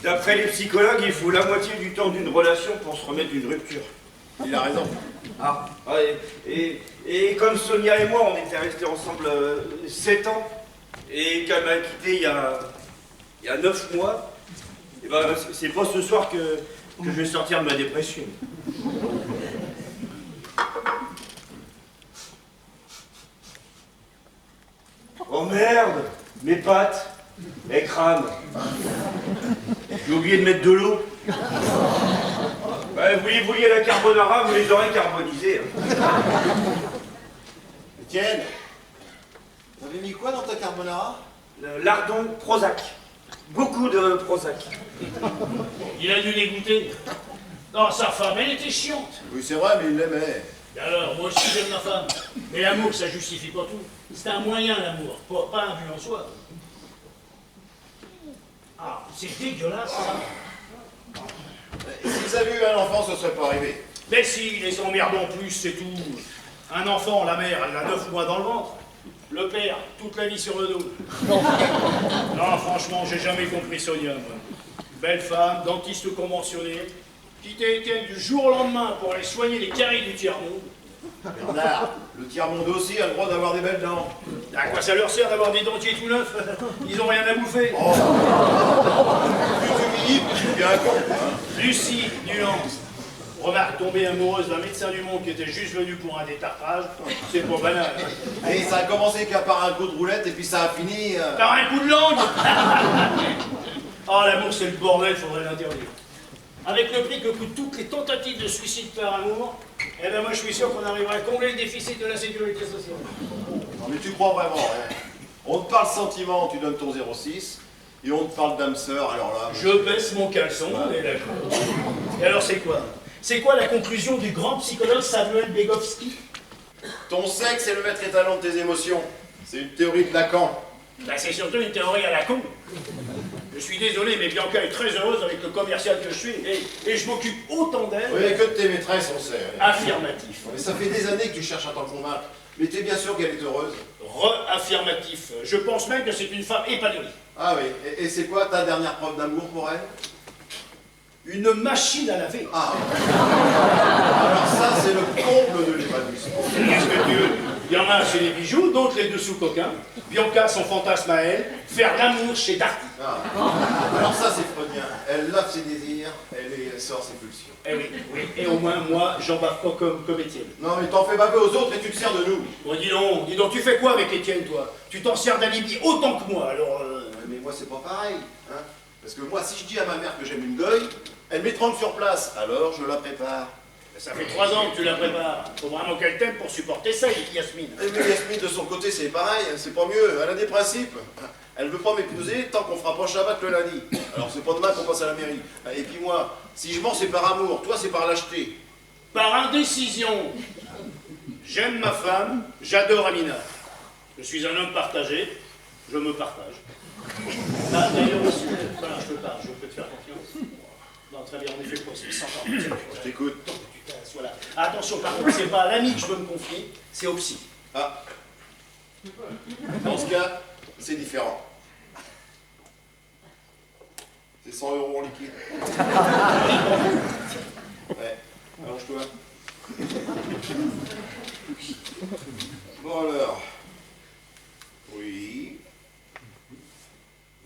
D'après les psychologues, il faut la moitié du temps d'une relation pour se remettre d'une rupture. Il a raison. Ah, ouais, et comme Sonia et moi, on était restés ensemble 7 ans, et qu'elle m'a quitté il y a 9 mois, et ben, c'est pas ce soir que je vais sortir de ma dépression. Oh merde, mes pâtes, elles crament. J'ai oublié de mettre de l'eau. Ouais, vous vouliez la carbonara, vous les aurez carbonisées. Étienne, t'avais mis quoi dans ta carbonara? Lardon Prozac. Beaucoup de Prozac. Il a dû les goûter. Non, sa femme, elle était chiante. Oui, c'est vrai, mais il l'aimait. Et alors, moi aussi j'aime ma femme. Mais l'amour, ça justifie pas tout. C'est un moyen, l'amour, pas un but en soi. Ah, c'est dégueulasse, ça. S'ils avaient eu un enfant, ce serait pas arrivé. Mais si, les emmerdent en plus, c'est tout. Un enfant, la mère, elle a 9 mois dans le ventre. Le père, toute la vie sur le dos. Non, franchement, j'ai jamais compris Sonia, moi. Belle femme, dentiste conventionnée, quitter Étienne du jour au lendemain pour aller soigner les caries du tiers-monde. Bernard, le tiers-monde aussi a le droit d'avoir des belles dents. À quoi ça leur sert d'avoir des dentiers tout neufs? Ils ont rien à bouffer. Oh. Plus tu vieillis, plus tu deviens un con. Hein. Lucie, nuance. Remarque, tomber amoureuse d'un médecin du monde qui était juste venu pour un détartrage, c'est pas banal. Et ça a commencé qu'à part un coup de roulette et puis ça a fini... Par un coup de langue. Oh, l'amour, c'est le bordel, faudrait l'interdire. Avec le prix que coûtent toutes les tentatives de suicide par amour, eh ben moi je suis sûr qu'on arrivera à combler le déficit de la sécurité sociale. Non mais tu crois vraiment, hein. On te parle sentiment, tu donnes ton 0,6, et on te parle d'âme sœur, alors là... Je baisse mon caleçon, on est d'accord. Et alors c'est quoi? C'est quoi la conclusion du grand psychologue Samuel Begowski? Ton sexe est le maître étalon de tes émotions. C'est une théorie de Lacan. Ben, c'est surtout une théorie à la con. Je suis désolé, mais Bianca est très heureuse avec le commercial que je suis, et je m'occupe autant d'elle. Oui, que de tes maîtresses, on sait. Affirmatif. Mais ça fait des années que tu cherches à t'en convaincre. Mais t'es bien sûr qu'elle est heureuse. Re-affirmatif. Je pense même que c'est une femme épanouie. Ah oui, et c'est quoi ta dernière preuve d'amour pour elle? Une machine à laver. Ah. Alors ça, c'est le comble de l'épanouissement. Qu'est-ce que tu veux? Il y en a chez les bijoux, d'autres les dessous coquins. Bianca, son fantasme à elle, faire l'amour chez Darty. Ah. Alors ça, c'est freudien. Elle lave ses désirs, elle sort ses pulsions. Eh oui, oui. Et au moins, moi, j'en bave pas comme Étienne. Non, mais t'en fais baver aux autres et tu te sers de nous. Oh, dis donc, tu fais quoi avec Étienne, toi? Tu t'en sers d'alibi autant que moi, alors... Mais moi, c'est pas pareil. Hein. Parce que moi, si je dis à ma mère que j'aime une goye, elle m'étrangle sur place. Alors, je la prépare. Ça fait 3 ans que tu la prépares. Faut vraiment qu'elle t'aime pour supporter ça, Yasmine. Mais Yasmine, de son côté, c'est pareil. C'est pas mieux. Elle a des principes. Elle veut pas m'épouser tant qu'on fera pas Shabbat le lundi. Alors, c'est pas demain qu'on passe à la mairie. Et puis moi, si je mens, c'est par amour. Toi, c'est par lâcheté. Par indécision. J'aime ma femme, j'adore Amina. Je suis un homme partagé, je me partage. Ah, d'ailleurs aussi, voilà, je te parle, je peux te faire confiance. Non, très bien, en effet, pour 100 ans. Je t'écoute. Voilà. Attention, par contre, c'est pas à l'ami que je veux me confier, c'est au psy. Ah. Dans ce cas, c'est différent. C'est 100 € en liquide. Ouais, allonge-toi. Bon alors. Oui.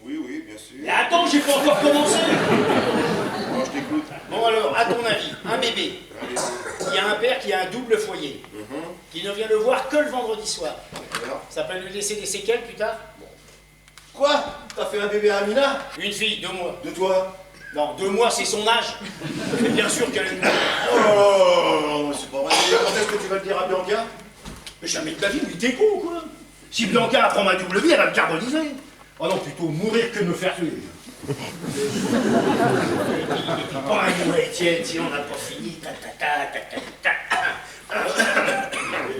Oui, bien sûr. Mais attends, j'ai pas encore commencé. Bon, je t'écoute. Bon alors, à ton avis, un bébé, Allez. il y a un père qui a un double foyer, qui ne vient le voir que le vendredi soir. Alors. Ça peut lui laisser des séquelles plus tard? Quoi? T'as fait un bébé à Amina? Une fille, 2 mois. De toi? Non, 2 mois, c'est son âge. Mais bien sûr qu'elle est... Oh là là, là, c'est pas vrai. Et quand est-ce que tu vas le dire à Bianca? Mais jamais de la vie, mais t'es con ou quoi? Si Bianca apprend ma double vie, elle va me carboniser. Oh non, plutôt mourir que de me faire tuer. Bon, allez, Étienne, si on n'a pas fini.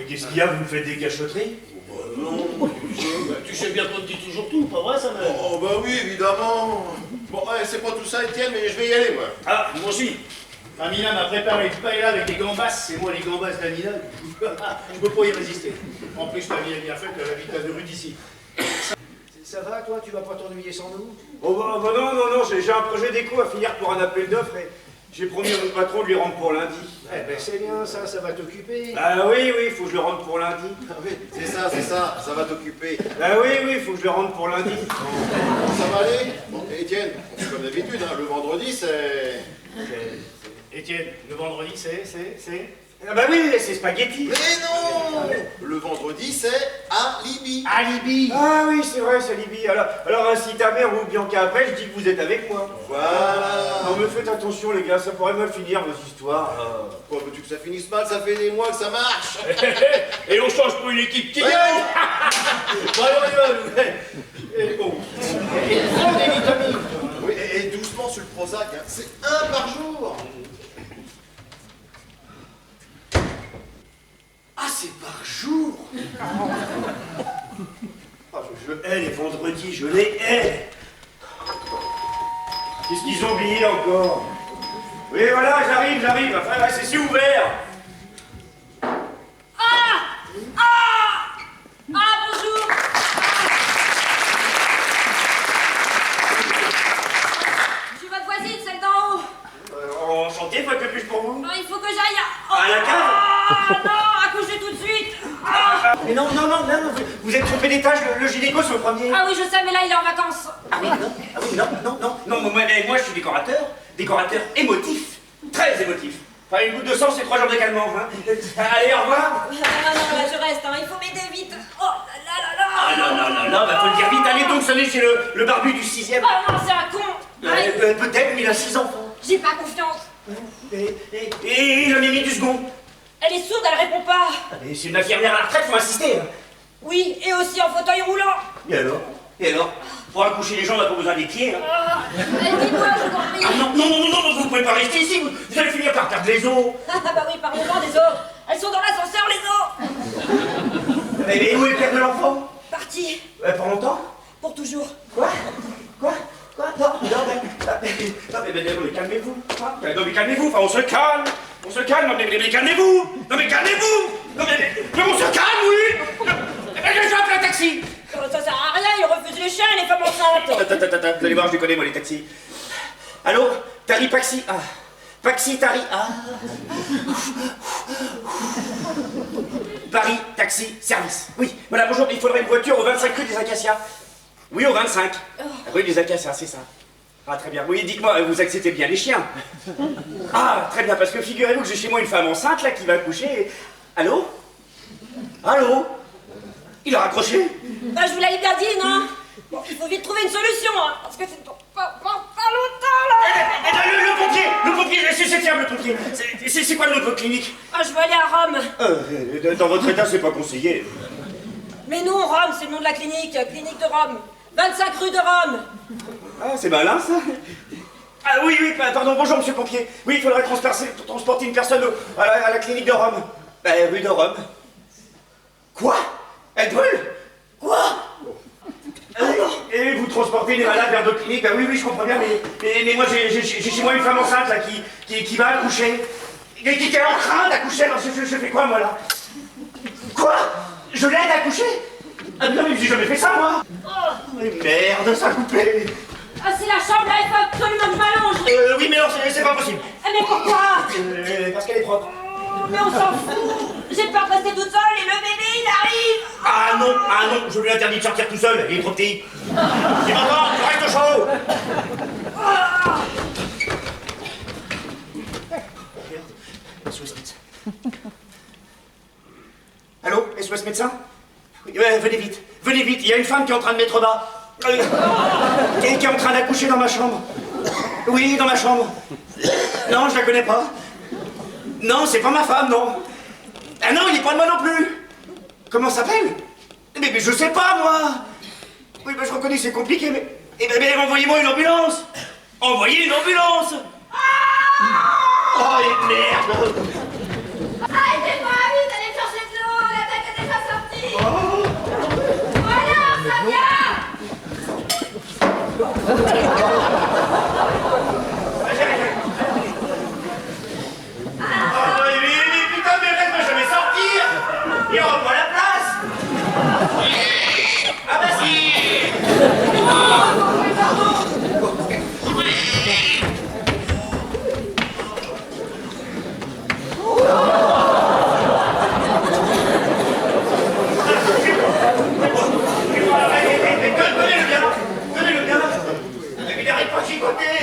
Qu'est-ce qu'il y a? Vous me faites des cachotteries? Non. Tu sais bien qu'on te dit toujours tout, pas vrai, ça me... Oh bah oui, évidemment. Bon, c'est pas tout ça, Étienne, mais je vais y aller, moi. Ah, moi aussi. Amina m'a préparé une paella avec des gambas, c'est moi les gambas d'Amina. Je peux pas y résister. En plus, la vie est bien faite, elle habite à 2 rues d'ici. Ça va, toi? Tu vas pas t'ennuyer sans nous? Oh bah non, j'ai un projet d'écho à finir pour un appel d'offres et j'ai promis à mon patron de lui rendre pour lundi. Eh ben c'est bien, ça va t'occuper. Ah oui, il faut que je le rende pour lundi. Ah oui. C'est ça va t'occuper. Ah oui, il faut que je le rende pour lundi. Ça va aller? Bon, Étienne, on fait comme d'habitude, hein, le vendredi, c'est... Étienne, le vendredi, c'est... Ah bah oui, c'est spaghetti. Mais non! Le vendredi, c'est alibi. Alibi. Ah oui, c'est vrai, c'est Libye. Alors si ta mère ou Bianca appelle, je dis que vous êtes avec moi. Voilà. Non mais faites attention les gars, ça pourrait mal finir vos histoires. Pourquoi veux-tu que ça finisse mal? Ça fait des mois que ça marche. Et on change pour une équipe qui Ouais. gagne. Bon, allez, on y va. Et bon. Et prends des vitamines. Oui, et doucement sur le Prozac, hein. C'est 1 par jour. Ah, c'est par jour. Ah, je hais les vendredis, je les hais. Qu'est-ce qu'ils ont oublié encore? Oui, voilà, j'arrive. Enfin, là, c'est si ouvert. Bonjour. Je suis votre voisine, celle d'en haut. Enchanté, faut que plus pour vous. Non, il faut que j'aille À la cave. Ah non, accouchez tout de suite. Mais non, vous êtes trompé d'étage, le gynéco c'est le premier. Ah oui, je sais, mais là, il est en vacances. Non, moi je suis décorateur émotif, très émotif. Enfin, une goutte de sang, c'est 3 jours de calmant, hein. Allez, au revoir. Non, là, je reste, hein. Il faut m'aider vite. Oh là là. Non, faut le dire vite. Allez donc sonner chez le barbu du 6e. Oh non, c'est un con. Allez, Peut-être, mais il a 6 enfants. j'ai pas confiance. Et la Mimi du second. Elle est sourde, elle répond pas. Mais c'est une infirmière à la retraite, faut insister. Hein. Oui, et aussi en fauteuil roulant. Et alors Pour accoucher les gens, on n'a pas besoin des pieds. Hein. Dis-moi, je t'en prie. Non, vous pouvez pas rester ici, vous allez finir par perdre les os. Ah bah oui, parlons-en des os. Elles sont dans l'ascenseur, les os. Mais où est le père de l'enfant? Parti. Pour longtemps? Pour toujours. Quoi Non, mais calmez-vous. Non, mais calmez-vous, enfin, on se calme. Non, mais calmez-vous. Non, mais on se calme, oui. Je appelle un taxi. Ça sert à rien, ils refusent les chiens et les femmes enceintes. Attends, vous allez voir, je les connais, moi, les taxis. Allô? Tari Paxi. Ah. Paxi, Tari. Ah. Paris, taxi, service. Oui, voilà, bonjour, il faudrait une voiture au 25 rue des Acacias. Oui, au 25. Rue des Acacias, c'est ça. Ah, très bien. Oui, dites-moi, vous acceptez bien les chiens? Ah, très bien, parce que figurez-vous que j'ai chez moi une femme enceinte, là, qui va accoucher. Et... Allô? Il a raccroché? Bah, je vous l'avais bien dit, non? Bon, il faut vite trouver une solution, hein, parce que c'est pas longtemps, là. Le pompier, c'est fiable, le pompier. C'est quoi le nom de votre clinique? Ah, je veux aller à Rome. Dans votre état, c'est pas conseillé. Mais non, Rome, c'est le nom de la clinique de Rome. 25 rue de Rome. Ah, c'est malin, ça. Ah oui, pardon, bonjour, monsieur le pompier. Oui, il faudrait transporter une personne à la clinique de Rome. Rue de Rome. Quoi? Elle brûle? Quoi? Et vous transportez les malades vers d'autres cliniques? Oui, je comprends bien, mais moi, j'ai chez moi une femme enceinte, là, qui va accoucher. Qui est en train d'accoucher, alors je fais quoi, moi, là? Quoi? Je l'aide à accoucher? Ah non, mais j'ai jamais fait ça, moi. Mais merde, ça a coupé. Ah, c'est la chambre, là, il faut absolument que je m'allonge. Oui, mais non, c'est pas possible. Mais pourquoi? Parce qu'elle est propre. Oh, mais on s'en fout. J'ai peur de rester toute seule et le bébé, il arrive. Ah non, je lui interdis de sortir tout seul, il est trop petit. Tu m'entends? Tu restes au chaud. SOS médecin. Allô, SOS médecin? Venez vite, il y a une femme qui est en train de mettre bas. Qui est en train d'accoucher dans ma chambre. Oui, dans ma chambre. Non, je la connais pas. Non, c'est pas ma femme, non. Ah non, il est pas de moi non plus. Comment ça s'appelle? Mais je sais pas, moi. Oui, je reconnais, c'est compliqué, mais... mais envoyez-moi une ambulance. Envoyez une ambulance. Oh, merde. Arrêtez-moi, vite, allez chercher de l'eau, la tête est déjà sortie. Voilà, ça vient.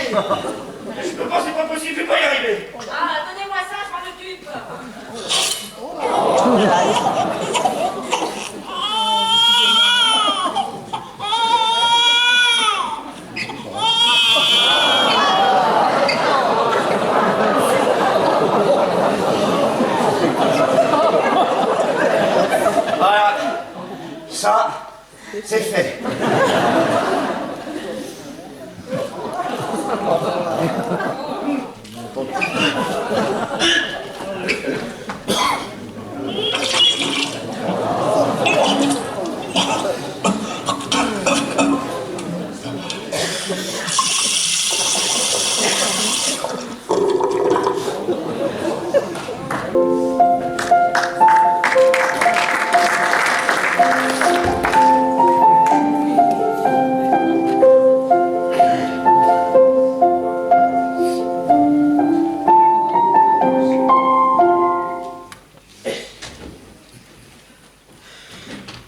Je peux pas, c'est pas possible, je vais pas y arriver. Ah, donnez-moi ça, je m'en occupe. Voilà. Ça, c'est fait.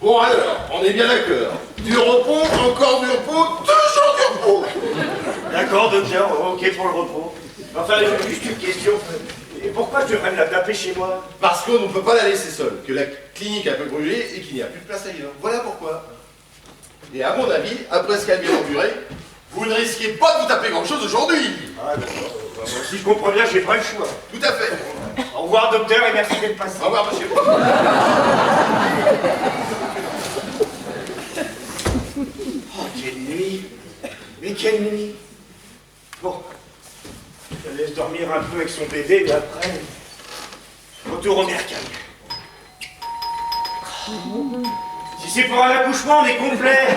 Bon alors, on est bien d'accord. Du repos, encore du repos, toujours du repos. D'accord, docteur, ok pour le repos. Enfin, j'ai juste une question. Et pourquoi tu devrais me la taper chez moi? Parce qu'on ne peut pas la laisser seule, que la clinique a peu brûlé et qu'il n'y a plus de place ailleurs. Voilà pourquoi. Et à mon avis, après ce qu'a bien enduré, vous ne risquez pas de vous taper grand-chose aujourd'hui. Ah, d'accord. Si je comprends bien, j'ai pas le choix. Tout à fait. Au revoir, docteur, et merci d'être passé. Au revoir, monsieur. Oh, quelle nuit! Mais quelle nuit! Bon, je la laisse dormir un peu avec son bébé, mais après, retour au bercail. Si c'est pour un accouchement, on est complet!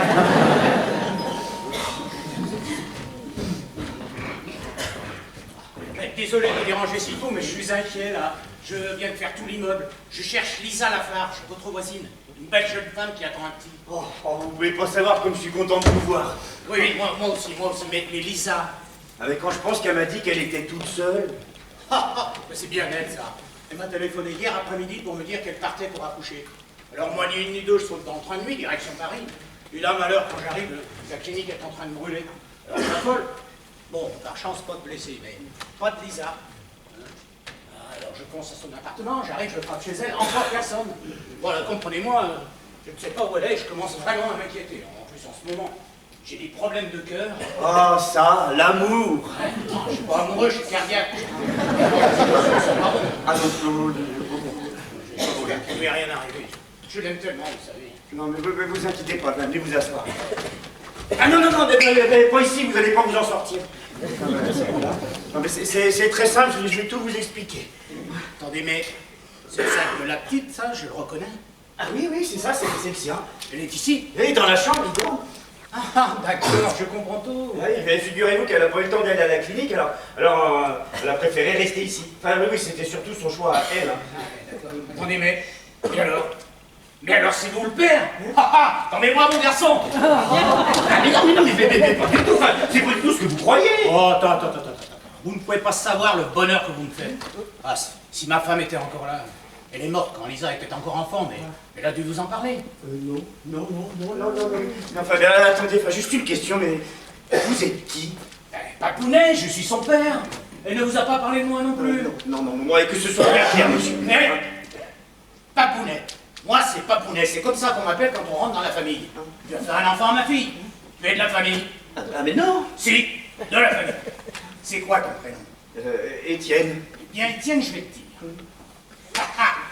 Désolé de déranger si tôt, mais je suis inquiet là. Je viens de faire tout l'immeuble. Je cherche Lisa Lafarge, votre voisine. Une belle jeune femme qui attend un petit. Oh, vous pouvez pas savoir comme je suis content de vous voir. Oui, oui, moi aussi, mais Lisa. Ah, mais quand je pense qu'elle m'a dit qu'elle était toute seule. C'est bien elle, ça. Elle m'a téléphoné hier après-midi pour me dire qu'elle partait pour accoucher. Alors moi, ni une ni deux, je saute en train de nuit, direction Paris. Et là, malheur, quand j'arrive, la clinique est en train de brûler. Alors je m'affole. Bon, par chance, pas de blessés, mais pas de Lisa. Alors je fonce à son appartement, j'arrive, je frappe chez elle, encore personne. Voilà, comprenez-moi, je ne sais pas où elle est, je commence vraiment à m'inquiéter. En plus, en ce moment, j'ai des problèmes de cœur. Ah, ça, l'amour! Ouais, non, je suis pas amoureux, je suis cardiaque. Ah non, J'espère qu'il ne lui est rien arrivé. Je l'aime tellement, vous savez. non, mais vous inquiétez pas, venez vous asseoir. Ah non, pas ici, vous n'allez pas vous en sortir. Non, mais c'est très simple, je vais tout vous expliquer. Attendez, mais c'est le sac de la petite, ça, je le reconnais. Ah oui, c'est ça, c'est le sien. Elle est ici. Elle est dans la chambre, dis donc. Ah, d'accord, je comprends tout. Oui, mais figurez-vous qu'elle n'a pas eu le temps d'aller à la clinique, alors elle a préféré rester ici. Enfin, oui, c'était surtout son choix à elle. Attendez, mais alors c'est vous le père? Attendez-moi, mon garçon. Mais pas du tout, enfin, c'est pas du tout ce que vous croyez. Oh, attends. Vous ne pouvez pas savoir le bonheur que vous me faites. Ah, si ma femme était encore là, elle est morte quand Lisa était encore enfant, mais elle a dû vous en parler. Non. Enfin, attendez, juste une question, mais vous êtes qui? Papounet, je suis son père. Elle ne vous a pas parlé de moi non plus. Non, moi, et que ce soit bien clair, monsieur. Papounet. Moi, c'est Papounet. C'est comme ça qu'on m'appelle quand on rentre dans la famille. Tu vas faire un enfant à ma fille. Tu es de la famille. Ah, mais non. Si, de la famille. C'est quoi ton prénom? Étienne. Eh bien, Étienne, je vais te dire.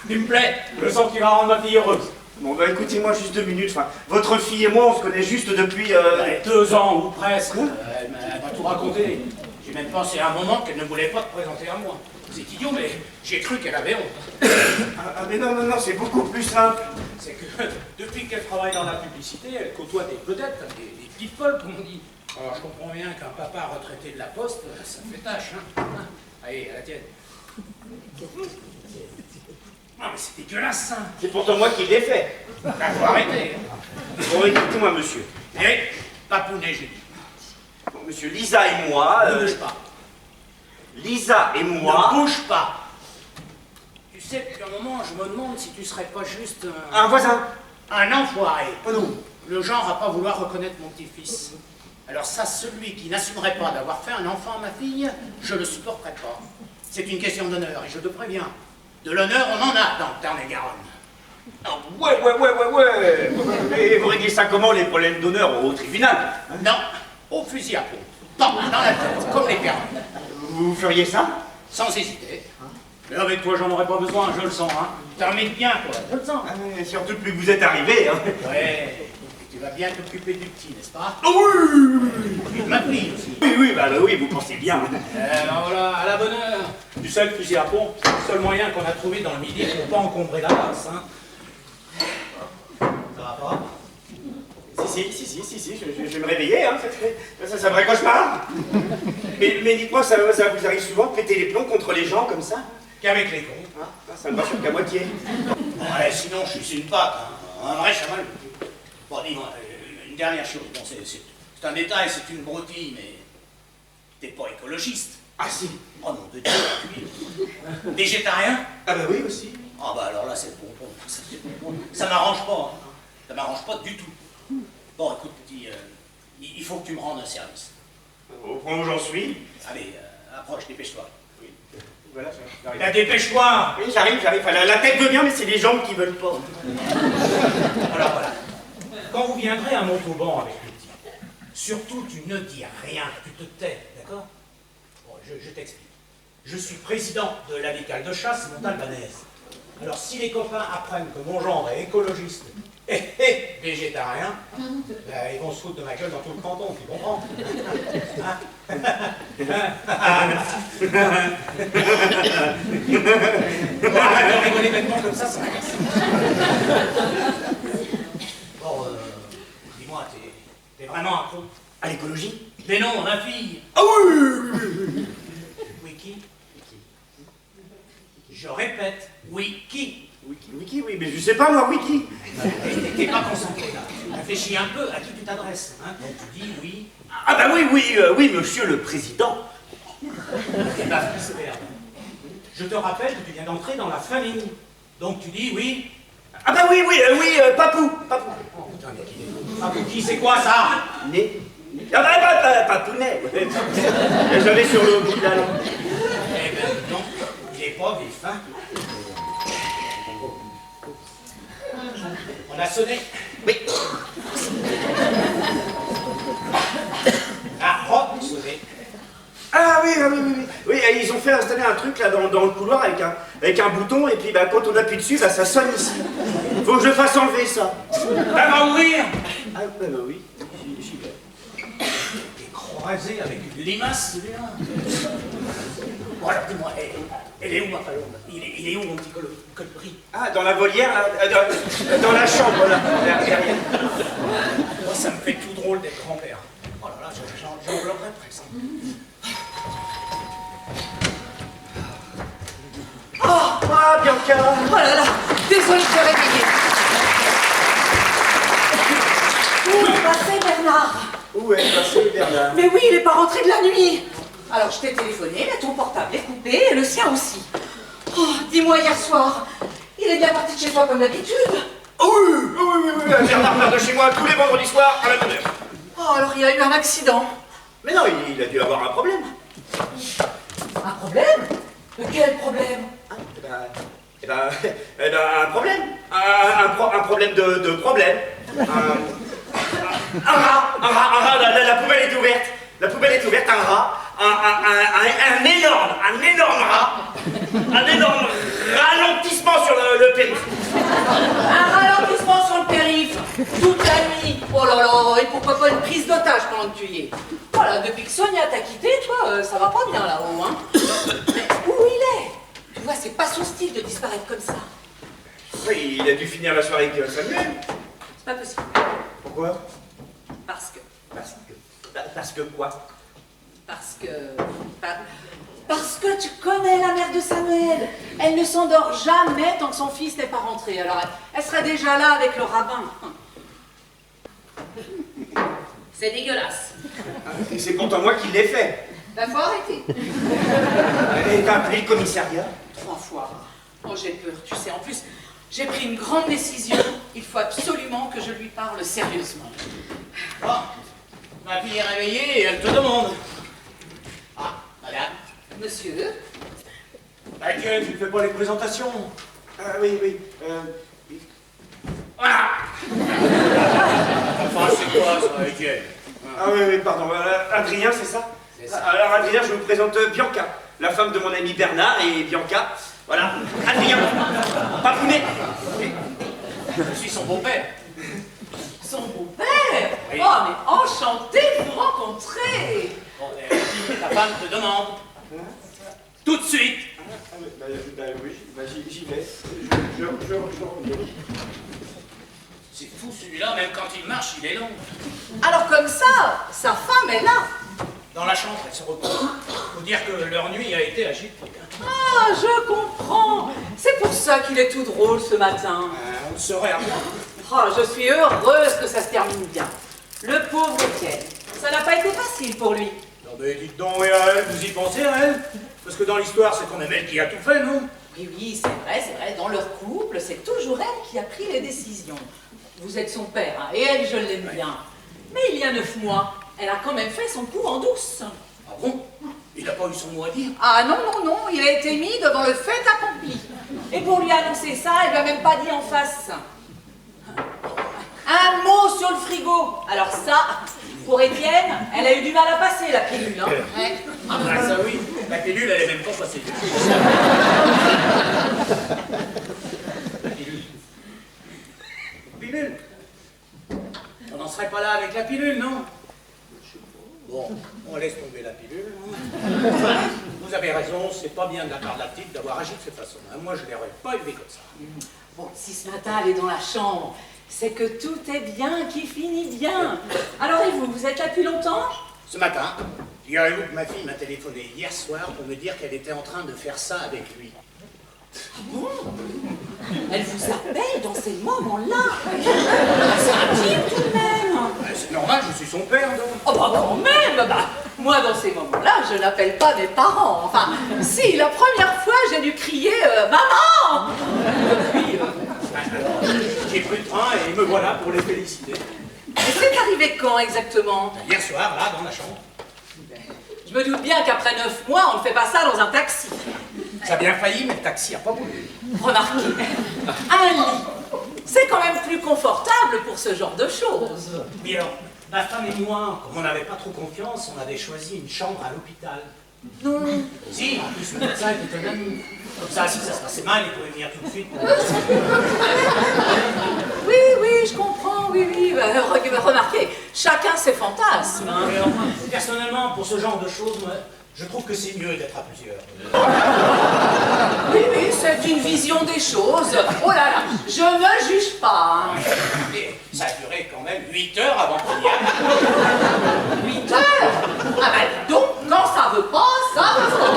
Tu me plais. Je sens qu'il va rendre ma fille heureuse. Bon, bah écoutez-moi juste 2 minutes. Enfin, votre fille et moi, on se connaît juste depuis... 2 ans ou presque. Elle m'a tout raconté. J'ai même pensé à un moment qu'elle ne voulait pas te présenter à moi. C'est idiot, mais j'ai cru qu'elle avait honte. mais non, c'est beaucoup plus simple. C'est que depuis qu'elle travaille dans la publicité, elle côtoie des vedettes, des petites folles, comme on dit. Alors je comprends bien qu'un papa retraité de la poste, ça fait tâche, hein. Allez, à la tienne. Ah, mais c'est dégueulasse, ça. C'est pourtant moi qui l'ai fait. Bah, faut arrêter. Bon, écoutez-moi, monsieur. Et Papounet, j'ai dit. Bon, monsieur, Lisa et moi... Ne bouge pas. Lisa et moi... Ne bouge pas. Tu sais, depuis un moment, je me demande si tu serais pas juste Un voisin. un enfoiré. Oh non. Le genre à pas vouloir reconnaître mon petit-fils. Alors ça, celui qui n'assumerait pas d'avoir fait un enfant à ma fille, je le supporterai pas. C'est une question d'honneur, et je te préviens. De l'honneur, on en a dans le Tarn-et-Garonne. Ah, ouais. Et vous réglez ça comment, les problèmes d'honneur, au tribunal? Non, au fusil à pompe. Dans la tête, comme les perles. Vous feriez ça? Sans hésiter. Mais avec toi, j'en aurais pas besoin, je le sens, hein. T'armites bien, toi, je le sens. Ah, surtout depuis que vous êtes arrivé, hein. Ouais, tu vas bien t'occuper du petit, n'est-ce pas? Ah oui! Et de ma fille aussi. Oui, vous pensez bien. Ben voilà, à la bonne heure. Tu sais, le fusil à pompe, c'est le seul moyen qu'on a trouvé dans le midi pour pas encombrer la race, hein. Ça va pas? Si, je vais me réveiller, hein, c'est un vrai cauchemar. Mais dites-moi, ça vous arrive souvent de péter les plombs contre les gens comme ça? Qu'avec les cons. Ah, ça ne me rassure qu'à moitié. Ouais, sinon, je suis une patte, hein. Un vrai chamal. Bon, dis-moi, une dernière chose. Bon, c'est un détail, c'est une broutille, mais t'es pas écologiste. Ah si. Oh non, de Dieu, végétarien? Ah bah oui aussi. Ah bah alors là, c'est bon. Ça m'arrange pas, hein. Ça m'arrange pas du tout. Bon, écoute, petit, il faut que tu me rendes un service. Au point où j'en suis. Allez, approche, dépêche-toi. Oui. Voilà, j'arrive. Là, dépêche-toi! Oui, j'arrive. La tête veut bien, mais c'est les jambes qui veulent pas. Alors voilà. Quand vous viendrez à Montauban avec le petit, surtout tu ne dis rien, tu te tais, d'accord? Bon, je t'explique. Je suis président de l'amicale de chasse montalbanaise. Alors si les copains apprennent que mon genre est écologiste et végétarien, ben, ils vont se foutre de ma gueule dans tout le canton, tu comprends? Rigoler bêtement comme ça m'agace. Bon, dis-moi, t'es vraiment accro À l'écologie? Mais non, ma fille. Ah oui. Wiki. Je répète, Wiki. Wiki, oui, mais je sais pas moi, Wiki. T'es pas concentré là. Réfléchis un peu à qui tu t'adresses. Hein? Donc tu dis oui. Ah bah oui, monsieur le président. Eh ben, super. Je te rappelle que tu viens d'entrer dans la famille. Donc tu dis oui. Ah bah oui, Papou. Oh putain, mais qui est... Papou, qui c'est quoi ça? Né. Ah bah, Papounet. J'avais sur le bout de la langue. Eh ben non, il est pas vif, hein. On a sonné. Oui. Ah, sonné. Ah oui. Oui, ils ont fait installer un truc là dans le couloir avec un bouton et puis bah, quand on appuie dessus, bah, ça sonne ici. Faut que je fasse enlever ça. Elle va ouvrir. Ah bah oui, j'y vais. T'es croisé avec une limace, celui-là. Bon alors dis-moi, elle est où ma palombe? Il est où mon petit colibri? Ah, dans la volière, là, dans la chambre là, derrière. Moi ça me fait tout drôle d'être grand-père. Oh là là, j'en pleurerais presque. Ah, Bianca. Oh là là, désolée de te réveiller. Où est passé Bernard? Où est passé Bernard? Mais oui, il n'est pas rentré de la nuit. Alors je t'ai téléphoné, mais ton portable est coupé et le sien aussi. Oh, dis-moi hier soir, il est bien parti de chez toi comme d'habitude? Oui, Bernard part de chez moi tous les vendredis soirs à la bonne heure. Oh, alors il a eu un accident. Mais non, il a dû avoir un problème. Un problème? Mais quel problème? Un problème. Un problème de problème. Un rat, la poubelle est ouverte. La poubelle est ouverte, un rat. Un énorme rat. Un énorme ralentissement sur le périph'. Un ralentissement sur le périph', toute la nuit. Oh là là, et pourquoi pas une prise d'otage pendant que tu y es? Voilà, depuis que Sonia t'a quitté, toi, ça va pas bien là-haut, hein. Mais où il est? Tu vois, c'est pas son style de disparaître comme ça. Oui, il a dû finir la soirée avec Samuel. C'est pas possible. Pourquoi? Parce que... Parce que quoi? Parce que tu connais la mère de Samuel. Elle ne s'endort jamais tant que son fils n'est pas rentré. Alors, elle serait déjà là avec le rabbin. C'est dégueulasse. Et c'est pourtant moi qui l'ai fait. Bah, faut arrêter. Et t'as appelé le commissariat? 3 fois. Oh, j'ai peur, tu sais. En plus, j'ai pris une grande décision. Il faut absolument que je lui parle sérieusement. Ah, Ma fille est réveillée et elle te demande. Ah, madame. Monsieur? Bah, Étienne, tu ne fais pas les présentations. Ah oui, oui. Voilà. Enfin, c'est quoi ça, Étienne? Ah oui, oui, pardon. Adrien, c'est ça? C'est ça. Alors, Adrien, je vous présente Bianca, la femme de mon ami Bernard et Bianca. Voilà, Adrien. Papounet. Je suis son beau-père. Son beau-père? Oui. Oh, mais enchanté de vous rencontrer! Bon, ta femme te demande. Tout de suite. Oui, j'y vais. Je reviens. C'est fou celui-là, même quand il marche, il est long. Alors comme ça, sa femme est là. Dans la chambre, elle se repose. Faut dire que leur nuit a été agitée. Ah, je comprends. C'est pour ça qu'il est tout drôle ce matin. On le saurait après. Oh, je suis heureuse que ça se termine bien. Le pauvre Étienne, ça n'a pas été facile pour lui. Non mais dites donc, et à elle, vous y pensez à elle? Parce que dans l'histoire, c'est quand même elle qui a tout fait, non? Oui, oui, c'est vrai. Dans leur couple, c'est toujours elle qui a pris les décisions. Vous êtes son père, hein, et elle, je l'aime bien. Mais il y a 9 mois, elle a quand même fait son coup en douce. Ah bon? Il n'a pas eu son mot à dire? Ah non, il a été mis devant le fait accompli. Et pour lui annoncer ça, elle lui a même pas dit en face. Un mot sur le frigo. Alors ça, pour Étienne, elle a eu du mal à passer la pilule. Hein. Ouais. Ah bah ça oui, la pilule, elle est même pas passée. La pilule. Pilule? On n'en serait pas là avec la pilule, non? Bon, on laisse tomber la pilule. Enfin, vous avez raison, c'est pas bien de la part de la petite d'avoir agi de cette façon. Moi, je ne l'aurais pas élevée comme ça. Bon, si ce matin elle est dans la chambre, c'est que tout est bien, qui finit bien. Alors et vous êtes là depuis longtemps? Ce matin, figurez-vous que ma fille m'a téléphoné hier soir pour me dire qu'elle était en train de faire ça avec lui. Ah bon? Elle vous appelle dans ces moments-là? C'est intime tout de même. C'est normal, je suis son père, donc. Oh bah quand même, moi dans ces moments-là, je n'appelle pas mes parents. Enfin, si, la première fois, j'ai dû crier maman. Depuis, Alors, j'ai pris le train et me voilà pour les féliciter. Et c'est arrivé quand exactement? Hier soir, là, dans la chambre. Je me doute bien qu'après 9 mois, on ne fait pas ça dans un taxi. Ça a bien failli, mais le taxi a pas voulu. Remarquez, un lit, c'est quand même plus confortable pour ce genre de choses. Puis alors, ma femme et moi, comme on n'avait pas trop confiance, on avait choisi une chambre à l'hôpital. Non. Si, en plus, le médecin était un ami. Comme ça, si ça se passait mal, il pouvait venir tout de suite. Oui, je comprends, oui. Remarquez, chacun ses fantasmes. Hein. Mais enfin, personnellement, pour ce genre de choses, moi, je trouve que c'est mieux d'être à plusieurs. Oui, c'est une vision des choses. Oh là là, je ne juge pas. Hein. Mais ça a duré quand même 8 heures avant qu'il y aille. 8 heures? Ah ben donc, quand ça veut pas, ça veut pas.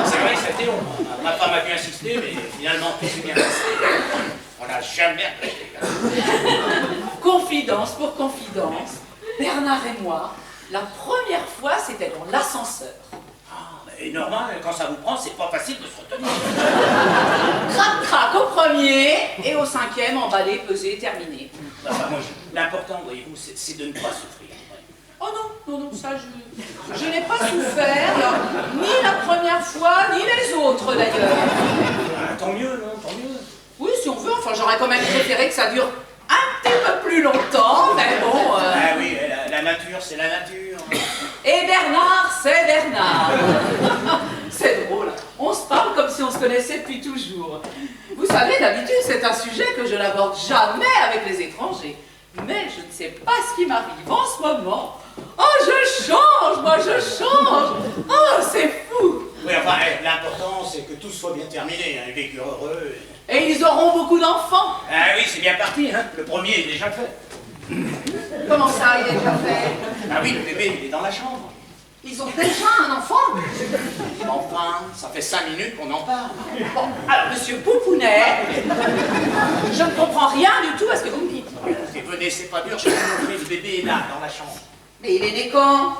C'est vrai que c'était long. Ma femme a pu insister, mais finalement, tout s'est bien passé. On n'a jamais regretté. Confidence pour confidence, Bernard et moi, la première fois, c'était dans l'ascenseur. Ah, mais normal, quand ça vous prend, c'est pas facile de se retenir. Crac au premier, et au 5e, emballé, pesé, terminé. Enfin, moi, l'important, voyez-vous, c'est de ne pas souffrir. Oh non, ça je n'ai pas souffert, ni la première fois, ni les autres d'ailleurs. Ah, tant mieux, non, tant mieux. Oui, si on veut, enfin j'aurais quand même préféré que ça dure un petit peu plus longtemps, mais bon... Ah oui, la nature, c'est la nature. Et Bernard, c'est Bernard. C'est drôle, on se parle comme si on se connaissait depuis toujours. Vous savez, d'habitude, c'est un sujet que je n'aborde jamais avec les étrangers. Mais je ne sais pas ce qui m'arrive en ce moment. Oh, je change. Oh, c'est fou. Oui, enfin, l'important, c'est que tout soit bien terminé, hein, vécu heureux. Et ils auront beaucoup d'enfants. Ah oui, c'est bien parti, hein. Le premier est déjà fait. Comment ça, il est déjà fait? Ah oui, le bébé, il est dans la chambre. Ils ont déjà un enfant? Enfin, ça fait 5 minutes qu'on en parle. Bon, alors, monsieur Poupounet, je ne comprends rien du tout à ce que vous me dites. Et venez, c'est pas dur, je vais vous montrer, le bébé est là, dans la chambre. Mais il est né quand?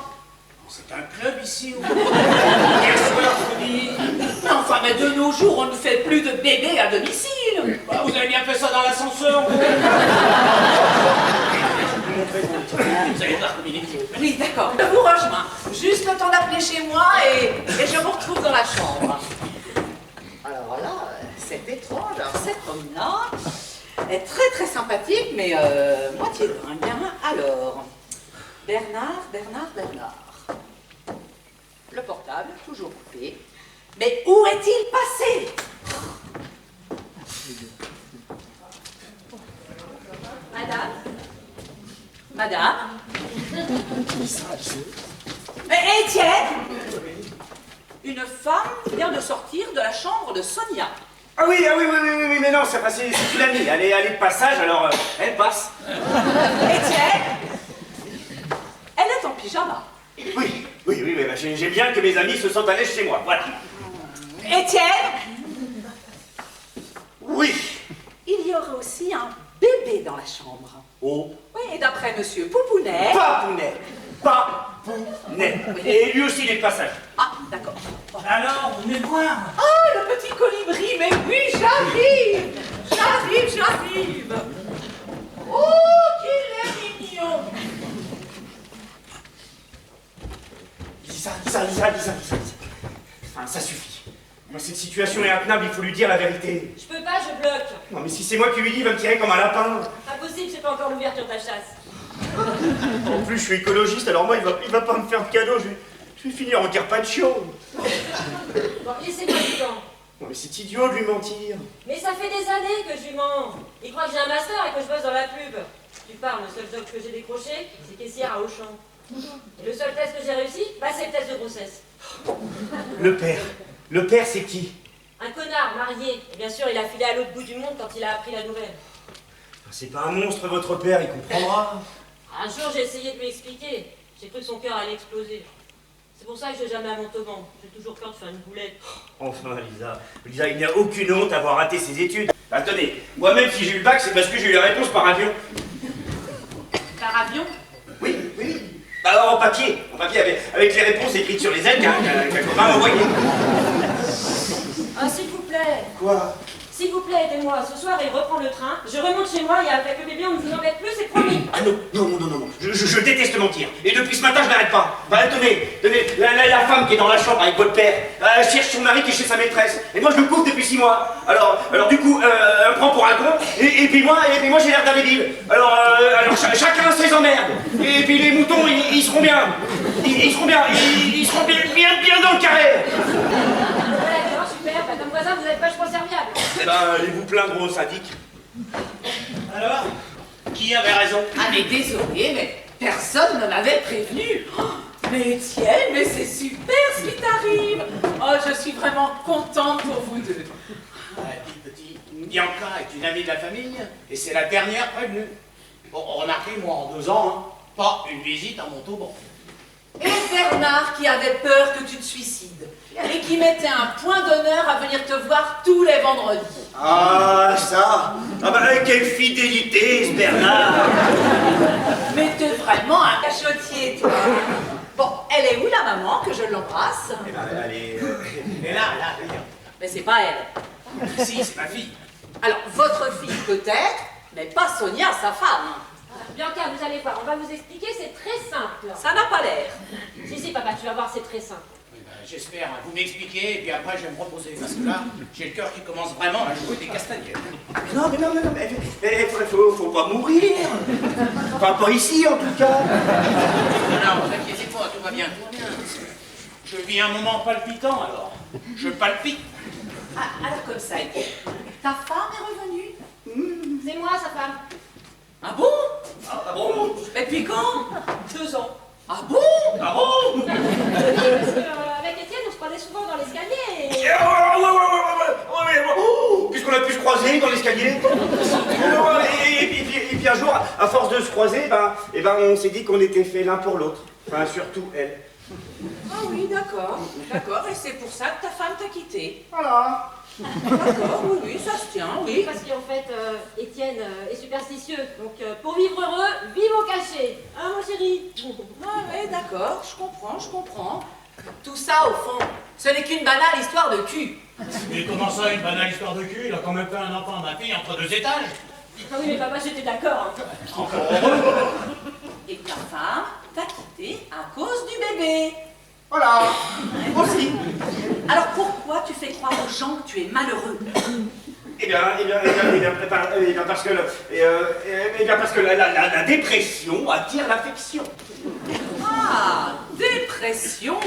C'est un club ici, ou... Hier soir, je vous dis... Enfin, mais de nos jours, on ne fait plus de bébés à domicile. Bah, vous avez bien fait ça dans l'ascenseur, vous. Je vais vous montrer. Vous allez voir comme il est vieux. Oui, d'accord. Je vous rejoins. Juste le temps d'appeler chez moi et je vous retrouve dans la chambre. Alors là, c'est étrange. Alors, cette femme-là est très très sympathique, mais moitié dingue. Hein. Alors, Bernard. Le portable, toujours coupé. Mais où est-il passé? Madame? Mais Étienne? Une femme vient de sortir de la chambre de Sonia. Ah oui, mais non, c'est une amie. Elle est de passage, alors elle passe. Étienne? Elle est en pyjama. Oui, mais bah, j'aime bien que mes amis se sentent à l'aise chez moi, voilà. Étienne? Oui. Il y aurait aussi un bébé dans la chambre. Oh. Oui, et d'après monsieur Poupounet... Papounet. Et lui aussi, il est de passage. Ah, d'accord. Alors, vous venez me voir. Oh, le petit colibri, mais oui, j'arrive. Oh, qu'il est mignon. Lisa. Enfin, ça suffit. Moi, cette situation est intenable, il faut lui dire la vérité. Je peux pas, je bloque. Non, mais si c'est moi qui lui dis, il va me tirer comme un lapin. Impossible, c'est pas encore l'ouverture de ta chasse. En plus, je suis écologiste, alors moi, il va pas me faire de cadeau, je vais finir en carpaccio. Bon, laissez-moi du temps. Non, mais c'est idiot de lui mentir. Mais ça fait des années que je lui mens. Il croit que j'ai un master et que je bosse dans la pub. Tu parles, le seul job que j'ai décroché, c'est caissière à Auchan. Et le seul test que j'ai réussi, bah c'est le test de grossesse. Le père, c'est qui? Un connard marié. Et bien sûr, il a filé à l'autre bout du monde quand il a appris la nouvelle. C'est pas un monstre, votre père, il comprendra. Un jour, j'ai essayé de lui expliquer. J'ai cru que son cœur allait exploser. C'est pour ça que je vais jamais à Montauban. J'ai toujours peur de faire une boulette. Enfin, Lisa, il n'y a aucune honte à avoir raté ses études. Attendez, moi-même, si j'ai eu le bac, c'est parce que j'ai eu la réponse par avion. Par avion? Oui. Alors en papier avec les réponses écrites sur les ailes qu'un copain m'a envoyé. Ah, s'il vous plaît. Quoi? S'il vous plaît, aidez-moi. Ce soir, il reprend le train. Je remonte chez moi et avec le bébé, on ne vous embête plus, c'est promis. Ah non. Je déteste mentir. Et depuis ce matin, je n'arrête pas. Bah, tenez, la femme qui est dans la chambre avec votre père, elle cherche son mari qui est chez sa maîtresse. Et moi, je le couvre depuis 6 mois. Alors du coup, elle me prend pour un con. Et puis moi, j'ai l'air d'un débile. Alors chacun ses emmerdes. Et puis les moutons, ils seront bien. Ils seront bien dans le carré. D'accord, super. Bah, comme voisin, vous n'êtes pas serviable. Eh ben, allez-vous plaindre aux syndic. Alors, qui avait raison? Ah, mais désolé, mais personne ne m'avait prévenu. Oh, mais Étienne, mais c'est super ce qui t'arrive. Oh, je suis vraiment contente pour vous deux. Petit, Bianca est une amie de la famille et c'est la dernière prévenue. Bon, remarquez, moi, en 2 ans, pas une visite à Montauban. Et Bernard qui avait peur que tu te suicides et qui mettait un point d'honneur à venir te voir tous les vendredis. Ah, ça. Ah bah, quelle fidélité, ce Bernard. Mais t'es vraiment un cachotier, toi. Bon, elle est où la maman, que je l'embrasse? Eh ben, allez. Et là, regarde. Mais c'est pas elle. Si, c'est ma fille. Alors, votre fille peut-être, mais pas Sonia, sa femme. Bianca, vous allez voir, on va vous expliquer, c'est très simple. Ça n'a pas l'air. Si, papa, tu vas voir, c'est très simple. Oui, ben, j'espère, vous m'expliquez et puis après je vais me reposer parce que là, j'ai le cœur qui commence vraiment à jouer des castagnettes. Mais faut pas mourir. Enfin, pas ici, en tout cas. Non, vous inquiétez pas, tout va bien. Je vis un moment palpitant alors. Je palpite. Ah, alors comme ça, ta femme est revenue? C'est moi, sa femme. Ah bon? Ah bon? Et depuis quand? 2 ans. Ah bon? Ah bon? Parce que, avec Étienne, on se croisait souvent dans l'escalier et... Puisqu'on a pu se croiser dans l'escalier. Et puis un jour, à force de se croiser, on s'est dit qu'on était faits l'un pour l'autre. Enfin, surtout elle. Ah oui, d'accord. D'accord, et c'est pour ça que ta femme t'a quitté. Voilà. D'accord, oui, ça se tient, oui. Parce qu'en fait, Étienne est superstitieux. Donc, pour vivre heureux, vive au cachet. Hein, mon chéri? Ah oui, d'accord, je comprends. Tout ça, au fond, ce n'est qu'une banale histoire de cul. Mais comment ça, une banale histoire de cul? Il a quand même fait un enfant à ma fille entre 2 étages. Ah oui, mais papa, j'étais d'accord. Hein. Encore heureux. Et ta femme t'a quitté à cause du bébé. Voilà, aussi. Alors pourquoi tu fais croire aux gens que tu es malheureux? Parce que la dépression attire l'affection. Ah, dépression,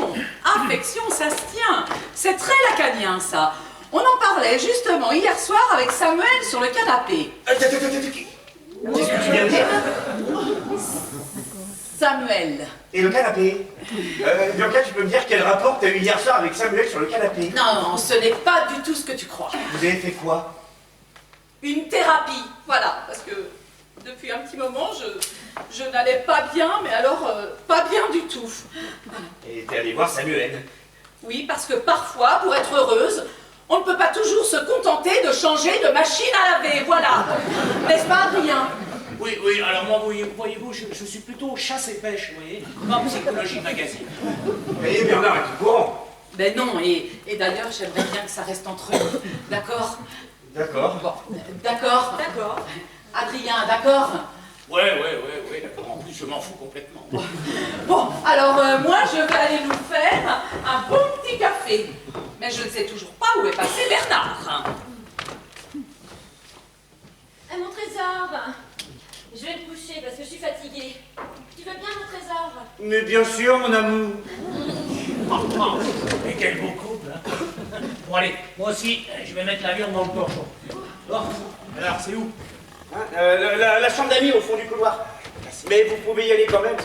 affection, ça se tient. C'est très lacanien, ça. On en parlait justement hier soir avec Samuel sur le canapé. Qu'est-ce que tu viens de dire? Samuel. Et le canapé Bianca, tu peux me dire quel rapport t'as eu hier soir avec Samuel sur le canapé? Non, ce n'est pas du tout ce que tu crois. Vous avez fait quoi? Une thérapie, voilà, parce que depuis un petit moment, je n'allais pas bien, mais alors pas bien du tout. Et t'es allé voir Samuel? Oui, parce que parfois, pour être heureuse, on ne peut pas toujours se contenter de changer de machine à laver, voilà. N'est-ce pas, Adrien? Oui, alors moi, voyez-vous, je suis plutôt chasse et pêche, vous voyez, pas psychologie magazine. Et Bernard est au courant. Ben non, et d'ailleurs, j'aimerais bien que ça reste entre nous, d'accord? D'accord. Bon, d'accord. D'accord. Adrien, d'accord? Ouais, d'accord, en plus, je m'en fous complètement. Bon, alors moi, je vais aller nous faire un bon petit café. Mais je ne sais toujours pas où est passé Bernard. Mon trésor, je vais me coucher parce que je suis fatiguée. Tu veux bien, mon trésor? Mais bien sûr, mon amour. Et quel beau couple, hein. Bon, allez, moi aussi, je vais mettre la viande dans le torchon. Bon, alors, c'est où? Hein, la chambre d'amis au fond du couloir. Mais vous pouvez y aller quand même.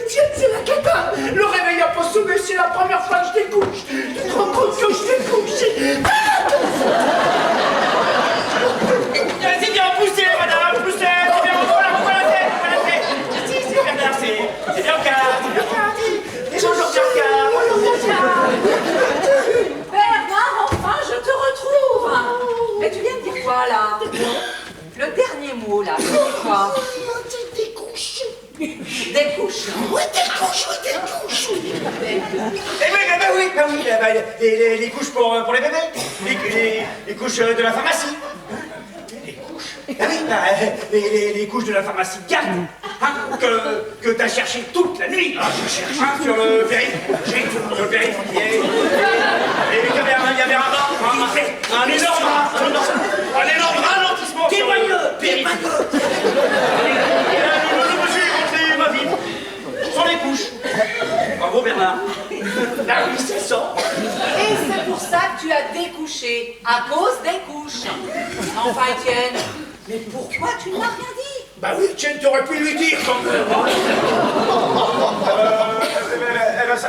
Tiens, c'est la cata. Le réveil a pas sonné, c'est la première fois que je découche. Tu te rends compte que je découche? C'est bien poussé, madame, poussé. C'est bien, voilà la tête. Si, c'est Bernard, c'est Bianca. Bonjour Bianca. Bernard, enfin, je te retrouve. Mais tu viens de dire quoi, là? Le dernier mot, là, c'est quoi? Découche. Découche. Oui, découche. Les couches pour les bébés. Les couches de la pharmacie. Les couches? Ah oui, les couches de la pharmacie de garde. Hein, que t'as cherché toute la nuit. Ah, je cherche. Hein, sur le périph'. Sur le périph'. Et il y avait un énorme ralentissement sur le périph'. Et là, le monsieur est rentré ma vie. Sur les couches. Bravo Bernard. Ah oui, c'est ça. Et c'est pour ça que tu as découché, à cause des couches. Enfin, Étienne, mais pourquoi tu ne m'as rien dit? Bah oui, Tiens, t'aurais pu lui dire quand même.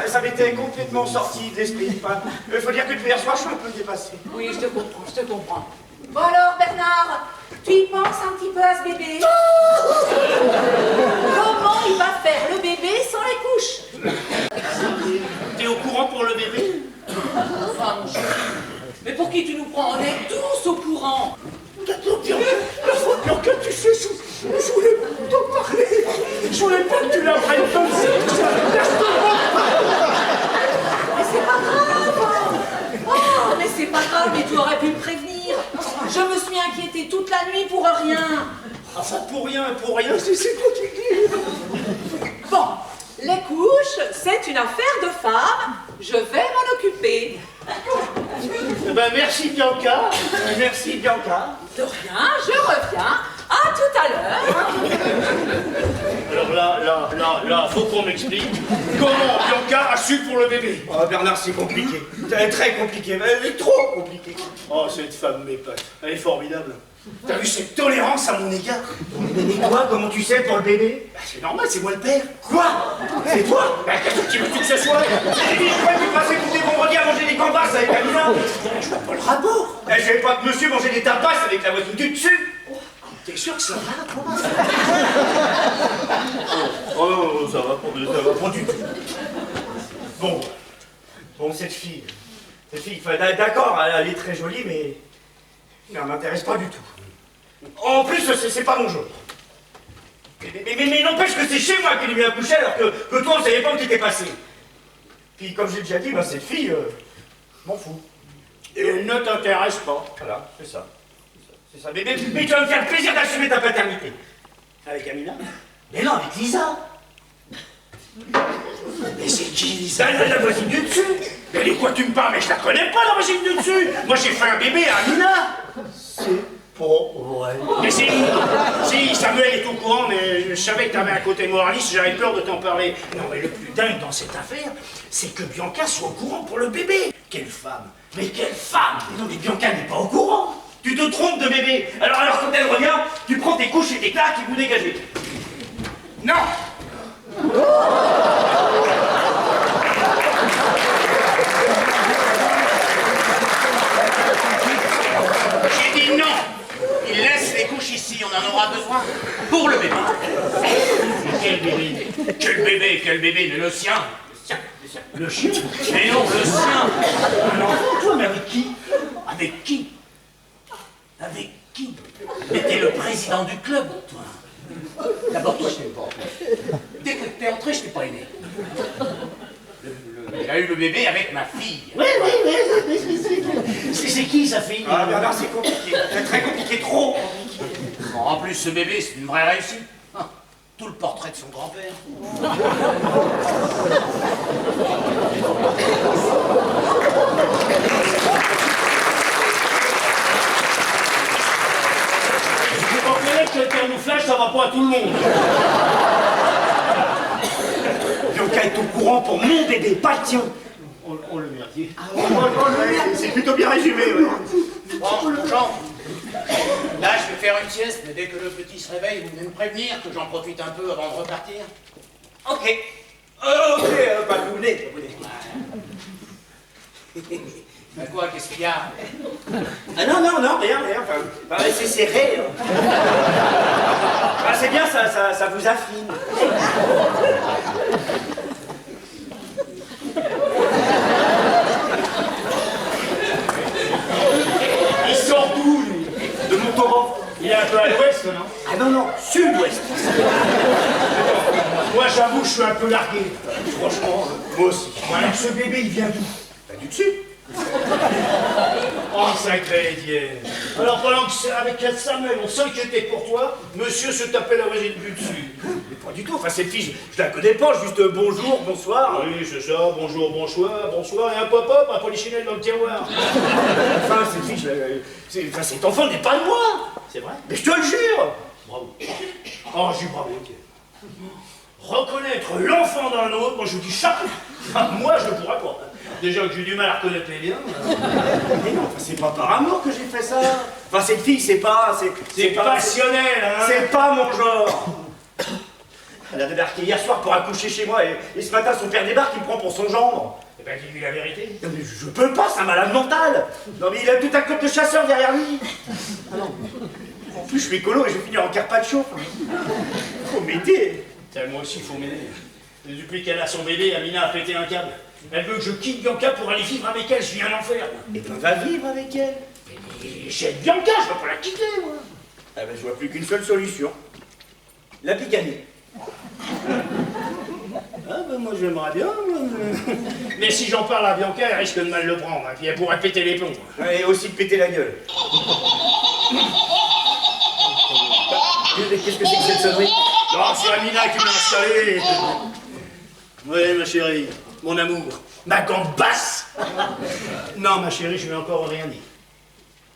Ça m'était complètement sorti de l'esprit. Il faut dire que depuis hier soir, je suis un peu dépassé. Oui, je te comprends. Bon alors, Bernard, tu y penses un petit peu à ce bébé? Comment il va faire le bébé sans les couches? T'es au courant pour le bébé? Enfin, mon chéri, mais pour qui tu nous prends? On est tous au courant. Bianca, tu sais, je voulais pas t'en parler. Je voulais pas que tu l'apprennes comme ça. Mais c'est pas grave. Oh, mais c'est pas grave, mais tu aurais pu me prévenir. Je me suis inquiétée toute la nuit pour rien. Enfin, pour rien, c'est quoi tu dis? Bon, les couches, c'est une affaire de femme. Je vais m'en occuper. Ben merci Bianca. Merci Bianca. De rien, je reviens. À tout à l'heure. Alors là, faut qu'on m'explique comment Bianca a su pour le bébé. Oh, Bernard, c'est compliqué. C'est très compliqué. Mais trop compliqué. Oh, cette femme m'épate. Elle est formidable. T'as vu cette tolérance à mon égard? Et toi, comment tu sais pour le bébé? Bah, c'est normal, c'est moi le père. Quoi? C'est toi? Bah, qu'est-ce que tu veux que ce soit? J'ai dit, je crois que tu passais tous tes vendredis à manger des gambas avec Amina. Je vois pas le rapport. Je savais pas que monsieur mangeait des tapas avec la voisine du dessus. T'es sûr que ça va, toi? Oh non, ça va pas du tout. Bon, cette fille, d'accord, elle est très jolie, mais elle m'intéresse pas du tout. En plus, c'est pas mon genre. Mais n'empêche que c'est chez moi qu'elle est bien accouchée alors que toi, on savait pas où t'étais passé. Puis, comme j'ai déjà dit, cette fille, m'en fous. Et ne t'intéresse pas. Voilà, c'est ça. C'est ça. Mais tu vas me faire le plaisir d'assumer ta paternité. Avec Amina? Mais non, avec Lisa. Mais c'est qui Lisa? La voisine du dessus. Mais de quoi tu me parles? Mais je la connais pas, la voisine du dessus. Moi j'ai fait un bébé à Amina. C'est pas vrai. Mais si, Samuel est au courant, mais je savais que t'avais un côté moraliste, j'avais peur de t'en parler. Non, mais le plus dingue dans cette affaire, c'est que Bianca soit au courant pour le bébé. Quelle femme! Mais quelle femme! Mais non, mais Bianca n'est pas au courant. Tu te trompes de bébé. Alors quand elle revient, tu prends tes couches et tes claques et vous dégagez. Non! J'ai dit non! Il laisse les couches ici, on en aura besoin pour le bébé. Quel bébé? Quel bébé? Mais le sien! Le chien? Mais non, le sien! Un enfant, toi, mais avec qui? Avec qui? Avec qui? Mais t'es le président du club, toi. D'abord, toi, je t'ai pas. Dès que t'es entré, je t'ai pas aimé. Il a eu le bébé avec ma fille. Oui. C'est qui, sa fille? Ah, Bernard, c'est compliqué. C'est très compliqué, trop compliqué. En plus, ce bébé, c'est une vraie réussite. Tout le portrait de son grand-père. Je reconnais que le camouflage, ça va pas à tout le monde. Bianca est au courant pour mon bébé, pas le tien. Oh, le merdier. C'est plutôt bien résumé, ouais. Bon, Jean, là, je vais faire une sieste, mais dès que le petit se réveille, vous venez me prévenir que j'en profite un peu avant de repartir. Ok. Bah vous venez. Ben quoi, qu'est-ce qu'il y a? Ah non, rien. Enfin, bah, c'est serré. Hein. Ah, c'est bien, ça vous affine. Il sort d'où, lui? De Montauban. Il est un peu à l'ouest, non? Ah non, sud-ouest. Moi, j'avoue, je suis un peu largué. Franchement, moi aussi. Alors, ce bébé, il vient d'où? Bah, du dessus. Oh, sacré Étienne. Alors, pendant qu'avec Samuel, on s'inquiétait pour toi, monsieur se tapait la voisine du dessus. Mais pas du tout. Enfin, cette fille, je la connais pas. Juste bonjour, bonsoir. Oui, c'est ça, bonjour, bonsoir, et un pop-up, un polichinelle dans le tiroir. Enfin, cette fille, cet enfant n'est pas de moi. C'est vrai? Mais je te le jure. Bravo. Oh, j'ai bravo, Étienne. Reconnaître l'enfant d'un autre, moi je vous dis chapeau. Moi, je ne pourrais pas. Déjà que j'ai du mal à reconnaître les liens. Mais non, enfin, c'est pas par amour que j'ai fait ça. Enfin, cette fille, c'est passionnel, hein? C'est pas mon genre. Elle a débarqué hier soir pour accoucher chez moi et ce matin, son père débarque, il me prend pour son gendre. Eh ben, dis-lui la vérité. Non, mais je peux pas, c'est un malade mental. Non, mais il a tout un club de chasseurs derrière lui. Ah non. En plus, je suis écolo et je vais finir en carpaccio. Faut m'aider. Moi aussi, il faut m'aider. Depuis qu'elle a son bébé, Amina a pété un câble. Elle veut que je quitte Bianca pour aller vivre avec elle, je vis un enfer. Et ben, va vivre avec elle. Mais j'aime Bianca, je vais pas la quitter, moi. Ah ben, je vois plus qu'une seule solution. La picaner. Ah ben moi j'aimerais bien, moi. Mais si j'en parle à Bianca, elle risque de mal le prendre, hein, puis elle pourrait péter les plombs. Et aussi de péter la gueule. Qu'est-ce que c'est que cette sonnerie? Non, c'est Amina qui m'a installé. Oui, ma chérie, mon amour, ma grande basse. Non, ma chérie, je lui ai encore rien dit.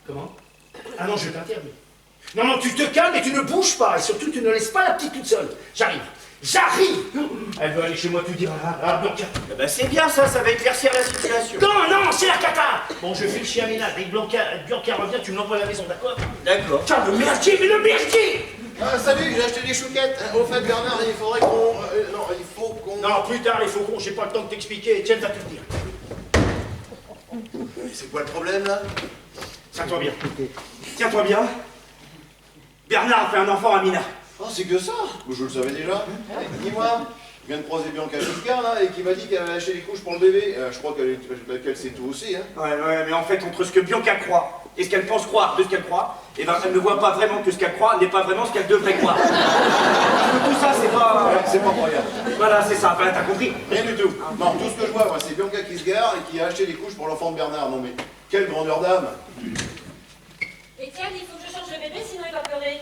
Comment? Ah non, je t'interdis. Non, tu te calmes et tu ne bouges pas. Et surtout, tu ne laisses pas la petite toute seule. J'arrive. Elle veut aller chez moi tout dire à Bianca. Eh ben, c'est bien ça va éclaircir la situation. Non, c'est la cata. Bon, je file chez Amina. Dès que Bianca revient, tu me l'envoies à la maison, d'accord? D'accord. Tiens, le merdier, mais le merdier. Salut, j'ai acheté des chouquettes. Au fait, Bernard, il faudrait qu'on... non, il faut qu'on... Non, plus tard, les faucons, j'ai pas le temps de t'expliquer. Etienne va te le dire. Mais c'est quoi le problème, là? Tiens-toi bien. Tiens-toi bien. Bernard a fait un enfant à Mina. Oh, c'est que ça? Je le savais déjà. Dis-moi, je viens de croiser Bianca Juscar, là, et qui m'a dit qu'elle avait acheté des couches pour le bébé. Je crois qu'elle sait tout aussi, hein. Ouais, mais en fait, entre ce que Bianca croit et ce qu'elle pense croire de ce qu'elle croit, et ben elle ne voit pas vraiment que ce qu'elle croit n'est pas vraiment ce qu'elle devrait croire. Tout ça, c'est pas... C'est pas croyable. Voilà, c'est ça, ben, t'as compris. Rien du tout. Non, tout ce que je vois, moi, c'est Bianca qui se gare et qui a acheté des couches pour l'enfant de Bernard. Non mais, quelle grandeur d'âme. Étienne, il faut que je change le bébé, sinon il va pleurer.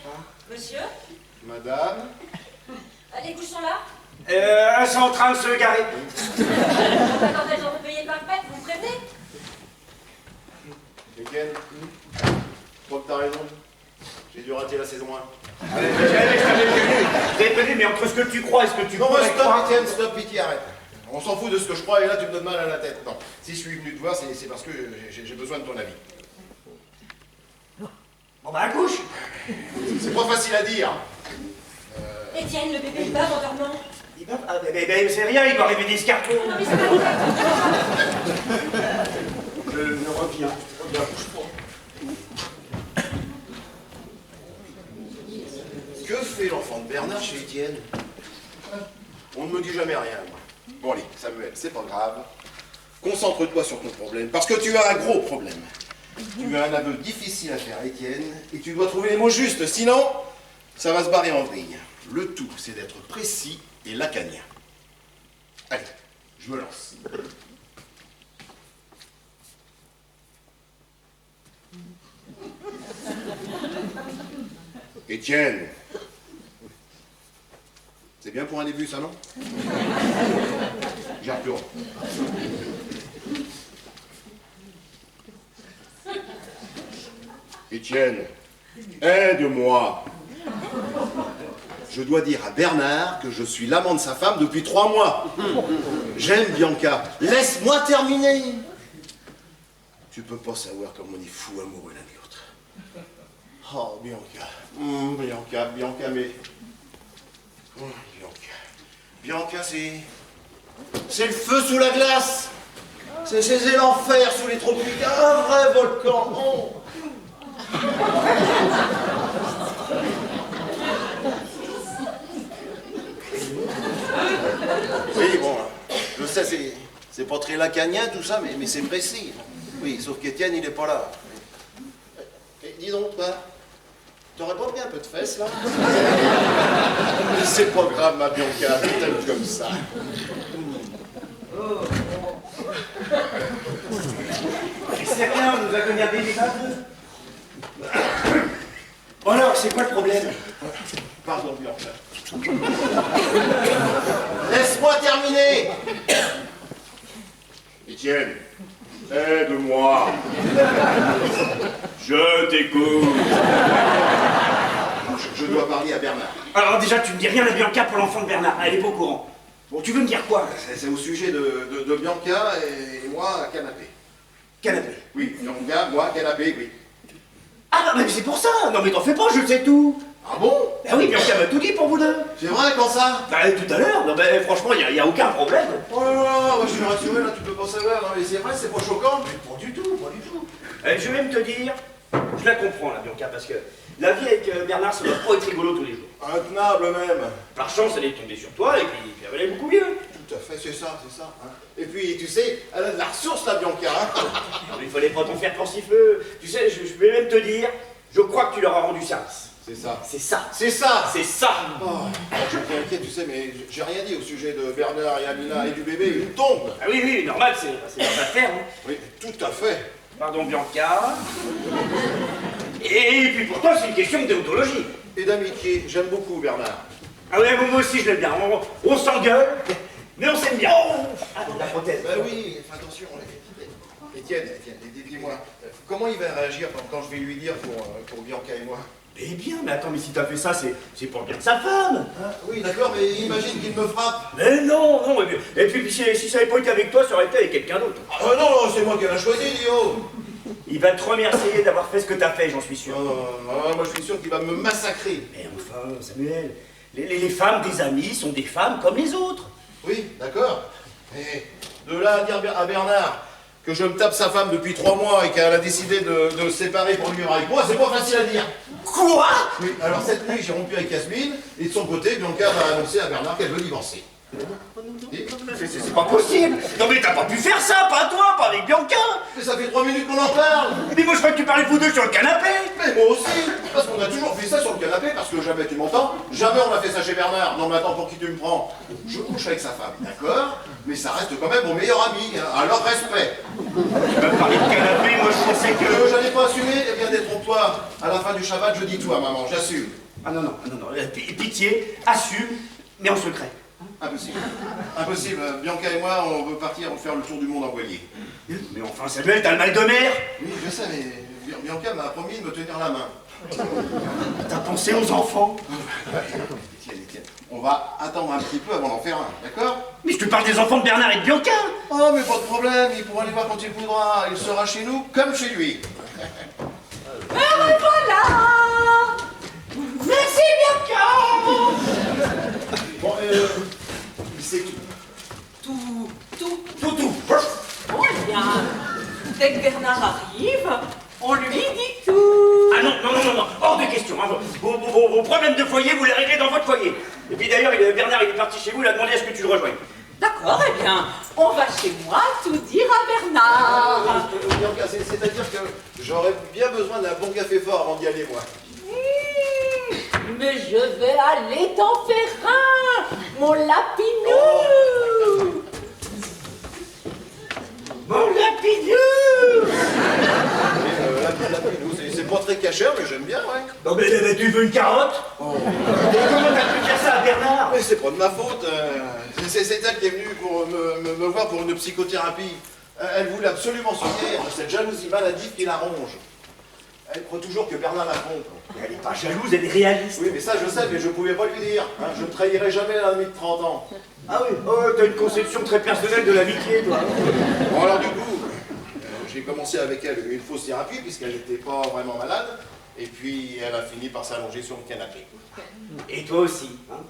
Monsieur, Madame. les couches sont là. Elles sont en train de se garer. Quand elles ont payé par pète, vous me prévenez. Étienne, je crois que t'as raison. J'ai dû rater la saison 1. Je t'avais prévenu, mais entre ce que tu crois et ce que tu Non, pourrais stop, croire... Étienne, stop, pitié, arrête. On s'en fout de ce que je crois et là tu me donnes mal à la tête. Non, si je suis venu te voir, c'est parce que j'ai besoin de ton avis. Bon bah, accouche. C'est pas facile à dire. Étienne, le bébé il bave en dormant. Il va... Ah, ben, c'est rien, il doit rêver d'escargot. Non mais c'est pas vrai. Je ne reviens. Que fait l'enfant de Bernard chez Étienne? On ne me dit jamais rien, moi. Bon allez, Samuel, c'est pas grave. Concentre-toi sur ton problème, parce que tu as un gros problème. Tu as un aveu difficile à faire, Étienne, et tu dois trouver les mots justes, sinon, ça va se barrer en vrille. Le tout, c'est d'être précis et lacanien. Allez, je me lance. Étienne. C'est bien pour un début, ça, non? J'y retourne. Étienne, aide-moi. Je dois dire à Bernard que je suis l'amant de sa femme depuis 3 mois. J'aime Bianca. Laisse-moi terminer. Tu peux pas savoir comme on est fou amoureux l'un de l'autre. Oh, Bianca. Bianca, mais... Oh, Bianca, c'est le feu sous la glace. C'est l'enfer sous les tropiques. Un vrai volcan. Oh. Oui, bon, je sais, c'est pas très lacanien tout ça, mais c'est précis. Oui, sauf qu'Étienne, il est pas là. Et dis donc, toi, t'aurais pas pris un peu de fesses, là? C'est pas grave, ma Bianca, je t'aime comme ça. C'est rien, nous a donné un bébé d'un Bon alors, c'est quoi le problème? Pardon, Bianca. Laisse-moi terminer. Étienne, aide-moi. Je t'écoute. Je dois parler à Bernard. Alors déjà, tu ne dis rien à Bianca pour l'enfant de Bernard, elle est pas au courant. Bon, tu veux me dire quoi? C'est au sujet de Bianca et moi, canapé. Canapé. Oui, Bianca, moi, canapé, oui. Ah, mais c'est pour ça. Non, mais t'en fais pas, je sais tout. Ah bon? Ben oui, Bianca m'a tout dit pour vous deux. C'est vrai, quand ça? Bah, tout à l'heure. Non, ben, franchement, y a aucun problème. Oh là là, moi je suis rassuré, là, tu peux pas savoir. Non, mais c'est vrai, c'est pas choquant. Mais pas du tout, pas du tout. Je vais même te dire, je la comprends, là, Bianca, parce que la vie avec Bernard, ça doit pas être rigolo tous les jours. Intenable même. Par chance, elle est tombée sur toi, et puis elle allait beaucoup mieux. Tout à fait, c'est ça. Hein. Et puis, tu sais, elle a de la ressource, la Bianca. Hein. Non, mais il fallait pas t'en faire pensif-feu. Tu sais, je vais même te dire, je crois que tu leur as rendu service. C'est ça. C'est ça. C'est ça. C'est ça. Oh, je suis inquiet, tu sais, mais j'ai rien dit au sujet de Bernard et Amina et du bébé. Ils tombent. Ah oui, oui, normal, c'est leur affaire. Hein. Oui, tout à fait. Pardon, Bianca. Et puis pour toi, c'est une question de déontologie. Et d'amitié, j'aime beaucoup Bernard. Ah ouais, moi aussi je l'aime bien. On s'engueule, mais on s'aime bien. Ah, la prothèse. Ben oui, fais attention. Étienne, dis-moi, comment il va réagir quand je vais lui dire pour Bianca et moi? Eh bien, mais attends, mais si t'as fait ça, c'est pour le bien de sa femme. Ah, oui, d'accord, mais imagine qu'il me frappe. Mais non, non. Et puis si ça n'avait pas été avec toi, ça aurait été avec quelqu'un d'autre. Ah non, c'est moi qui l'ai choisi, Lio. Il va te remercier d'avoir fait ce que t'as fait, j'en suis sûr. Moi je suis sûr qu'il va me massacrer. Mais enfin, Samuel, les femmes des amis sont des femmes comme les autres. Oui, d'accord. Mais de là à dire à Bernard que je me tape sa femme depuis 3 mois et qu'elle a décidé de se séparer pour vivre avec moi, c'est pas facile à dire. Quoi? Oui, alors cette nuit j'ai rompu avec Yasmine et de son côté, Bianca va annoncer à Bernard qu'elle veut divorcer. C'est pas possible. Non mais t'as pas pu faire ça, pas toi, pas avec Bianca. Mais ça fait 3 minutes qu'on en parle. Mais moi je crois que tu parlais vous deux sur le canapé. Mais moi aussi, parce qu'on a toujours fait ça sur le canapé, parce que jamais, tu m'entends, jamais on a fait ça chez Bernard. Non mais attends, pour qui tu me prends? Je couche avec sa femme, d'accord? Mais ça reste quand même mon meilleur ami, hein. Alors respect. Tu m'as parlé de canapé, moi je pensais que... J'allais pas assumer, eh bien détrompe-toi. À la fin du Shabbat, je dis toi, maman, j'assume. Ah non, pitié, assume, mais en secret. Impossible. Impossible. Bianca et moi, on veut partir faire le tour du monde en voilier. Mais enfin Samuel, t'as le mal de mer. Oui, je sais, mais Bianca m'a promis de me tenir la main. T'as pensé aux enfants. Tiens. On va attendre un petit peu avant d'en faire un, d'accord? Mais je te parle des enfants de Bernard et de Bianca. Oh, mais pas de problème, il pourra les voir quand il voudra. Il sera chez nous comme chez lui. Me voilà. Merci, Bianca. Bon, c'est tout. Tout. Bon, eh bien, dès que Bernard arrive, on lui dit tout. Ah non, hors de question. Hein. Vos problèmes de foyer, vous les réglez dans votre foyer. Et puis d'ailleurs, Bernard, il est parti chez vous, il a demandé à ce que tu le rejoignes. D'accord, eh bien, on va chez moi tout dire à Bernard. Bianca, c'est-à-dire que j'aurais bien besoin d'un bon café fort avant d'y aller, moi. Mais je vais aller t'en faire un, mon lapinou. Mon lapinou. C'est pas très cachère, mais j'aime bien, ouais. Non mais tu veux une carotte? Oh. Comment t'as pu dire ça à Bernard? Mais c'est pas de ma faute. C'est elle qui est venue pour me voir pour une psychothérapie. Elle voulait absolument sortir de cette jalousie maladive qui la ronge. Elle croit toujours que Bernard la trompe. Elle est pas jalouse, elle est réaliste. Oui, mais ça je sais, mais je pouvais pas lui dire. Hein, je ne trahirai jamais un ami de 30 ans. Ah oui, oh, t'as une conception très personnelle de l'amitié, toi. Bon alors du coup, j'ai commencé avec elle une fausse thérapie puisqu'elle n'était pas vraiment malade. Et puis elle a fini par s'allonger sur le canapé. Et toi aussi, hein,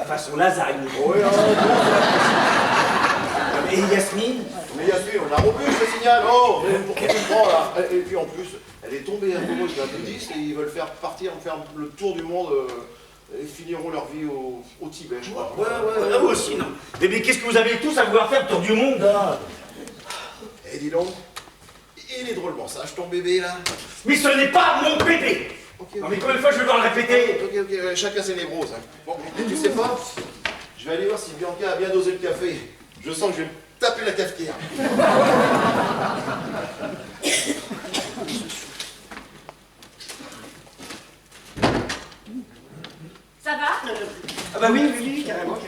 façon lasagne. Oui, Et Yasmine? mais Yasmine, on a rompu, je te signale. Oh, pourquoi tu me prends là? Et puis en plus, elle est tombée amoureuse d'un bouddhiste et ils veulent faire le tour du monde. Ils finiront leur vie au Tibet, je crois. Ouais, vous aussi, non. Mais qu'est-ce que vous avez tous à vouloir faire le tour du monde, là? Eh, dis donc, il est drôlement sage ton bébé là. Mais ce n'est pas mon bébé! Ok, Non mais combien de fois je vais devoir le répéter? Ok, chacun ses névroses. Hein. Bon, mais tu sais pas, je vais aller voir si Bianca a bien dosé le café. Je sens que je vais me taper la cafetière. Ça va? Ah bah oui, carrément.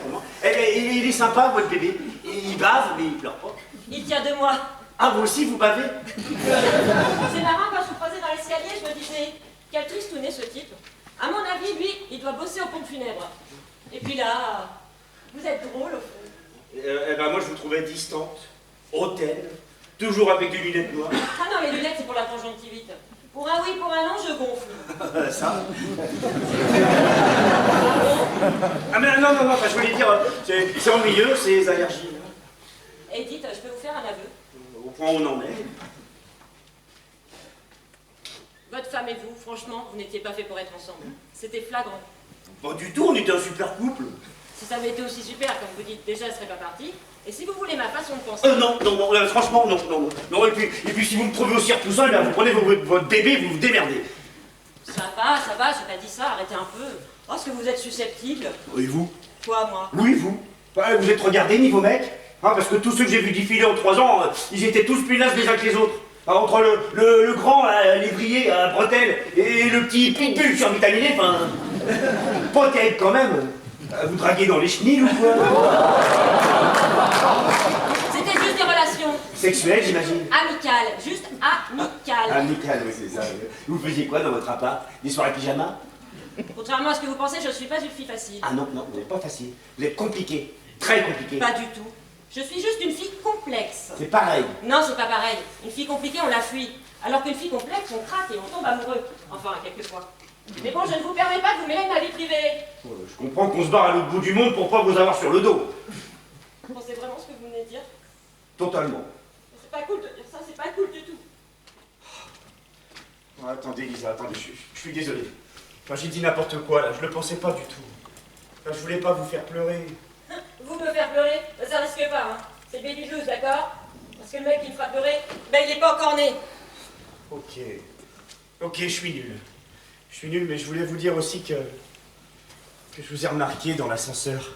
Il est sympa, votre bébé. Il bave, mais il pleure pas. Il tient de moi. Ah, vous aussi, vous bavez? C'est marrant, quand je vous croisais dans l'escalier, je me disais, quel tristounet ce type. À mon avis, lui, il doit bosser au pompe funèbre. Et puis là, vous êtes drôle au fond. Eh ben moi, je vous trouvais distante, hautaine, toujours avec des lunettes noires. Ah non, les lunettes, c'est pour la conjonctivite. Pour un oui, pour un non, je gonfle. Ça? Ah mais non, je voulais dire, c'est ennuyeux, ces allergies. Et dites, je peux vous faire un aveu? Au point où on en est. Votre femme et vous, franchement, vous n'étiez pas fait pour être ensemble. C'était flagrant. Pas du tout, on était un super couple. Si ça avait été aussi super, comme vous dites, déjà, je serais pas partie. Et si vous voulez ma façon de penser... Non, franchement, non. Et puis si vous me trouvez aussi repoussant, vous prenez votre bébé, vous vous démerdez. Ça va, j'ai pas dit ça, arrêtez un peu. Oh, est-ce que vous êtes susceptible? Et vous? Quoi, moi? Oui, vous. Vous êtes regardés, niveau mec? Parce que tous ceux que j'ai vus défiler en 3 ans, ils étaient tous plus nazes les uns que les autres. Entre le grand, l'évrier à bretelles, et le petit pitbull survitaminé, pas terrible quand même. Vous draguez dans les chenilles ou quoi? C'était juste des relations. Sexuelles, j'imagine. Amicales, juste amicales. Amical, oui, c'est ça. Vous faisiez quoi dans votre appart? Des soirées pyjama? Contrairement à ce que vous pensez, je suis pas une fille facile. Ah non, vous n'êtes pas facile. Vous êtes compliqué. Très compliqué. Pas du tout. Je suis juste une fille complexe. C'est pareil. Non, c'est pas pareil. Une fille compliquée, on la fuit. Alors qu'une fille complexe, on craque et on tombe amoureux. Enfin, quelquefois. Mais bon, je ne vous permets pas de vous mêler de ma vie privée. Je comprends qu'on se barre à l'autre bout du monde pour pas vous avoir sur le dos. Vous pensez vraiment ce que vous venez de dire? Totalement. C'est pas cool de dire ça, c'est pas cool du tout. Oh, attendez, Lisa, je suis désolé. J'ai dit n'importe quoi, là. Je le pensais pas du tout. Je voulais pas vous faire pleurer. Vous me faire pleurer, ça risque pas, hein. C'est baby blues, d'accord? Parce que le mec qui me fera pleurer, ben il est pas encore né. Ok. Ok, je suis nul. Je suis nul, mais je voulais vous dire aussi que je vous ai remarqué dans l'ascenseur.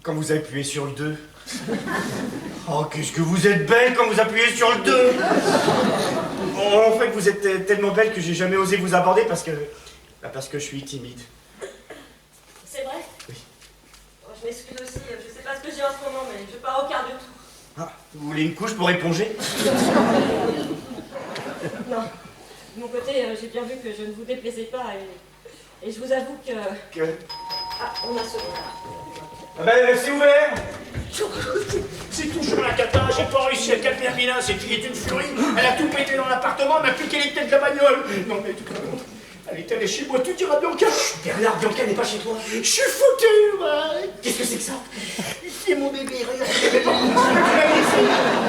Quand vous appuyez sur le 2. Oh, qu'est-ce que vous êtes belle quand vous appuyez sur le 2. En fait, vous êtes tellement belle que j'ai jamais osé vous aborder parce que je suis timide. C'est vrai? Oui. Oh, je m'excuse aussi, je sais pas ce que j'ai en ce moment, mais je pars au quart de tour. Ah, vous voulez une couche pour éponger? Non. De mon côté, j'ai bien vu que je ne vous déplaisais pas et je vous avoue que... Ah, on a sauvé là. Ah ben, c'est ouvert. C'est toujours la cata, j'ai pas réussi à calmer Amina, cette fille est une furie. Elle a tout pété dans l'appartement, elle m'a piqué les têtes de la bagnole. Non mais tout le monde, elle est allée chez moi, tout ira Bianca. Bernard, Bianca n'est pas chez toi. Je suis foutu, ouais. Qu'est-ce que c'est que ça? C'est mon bébé, regarde.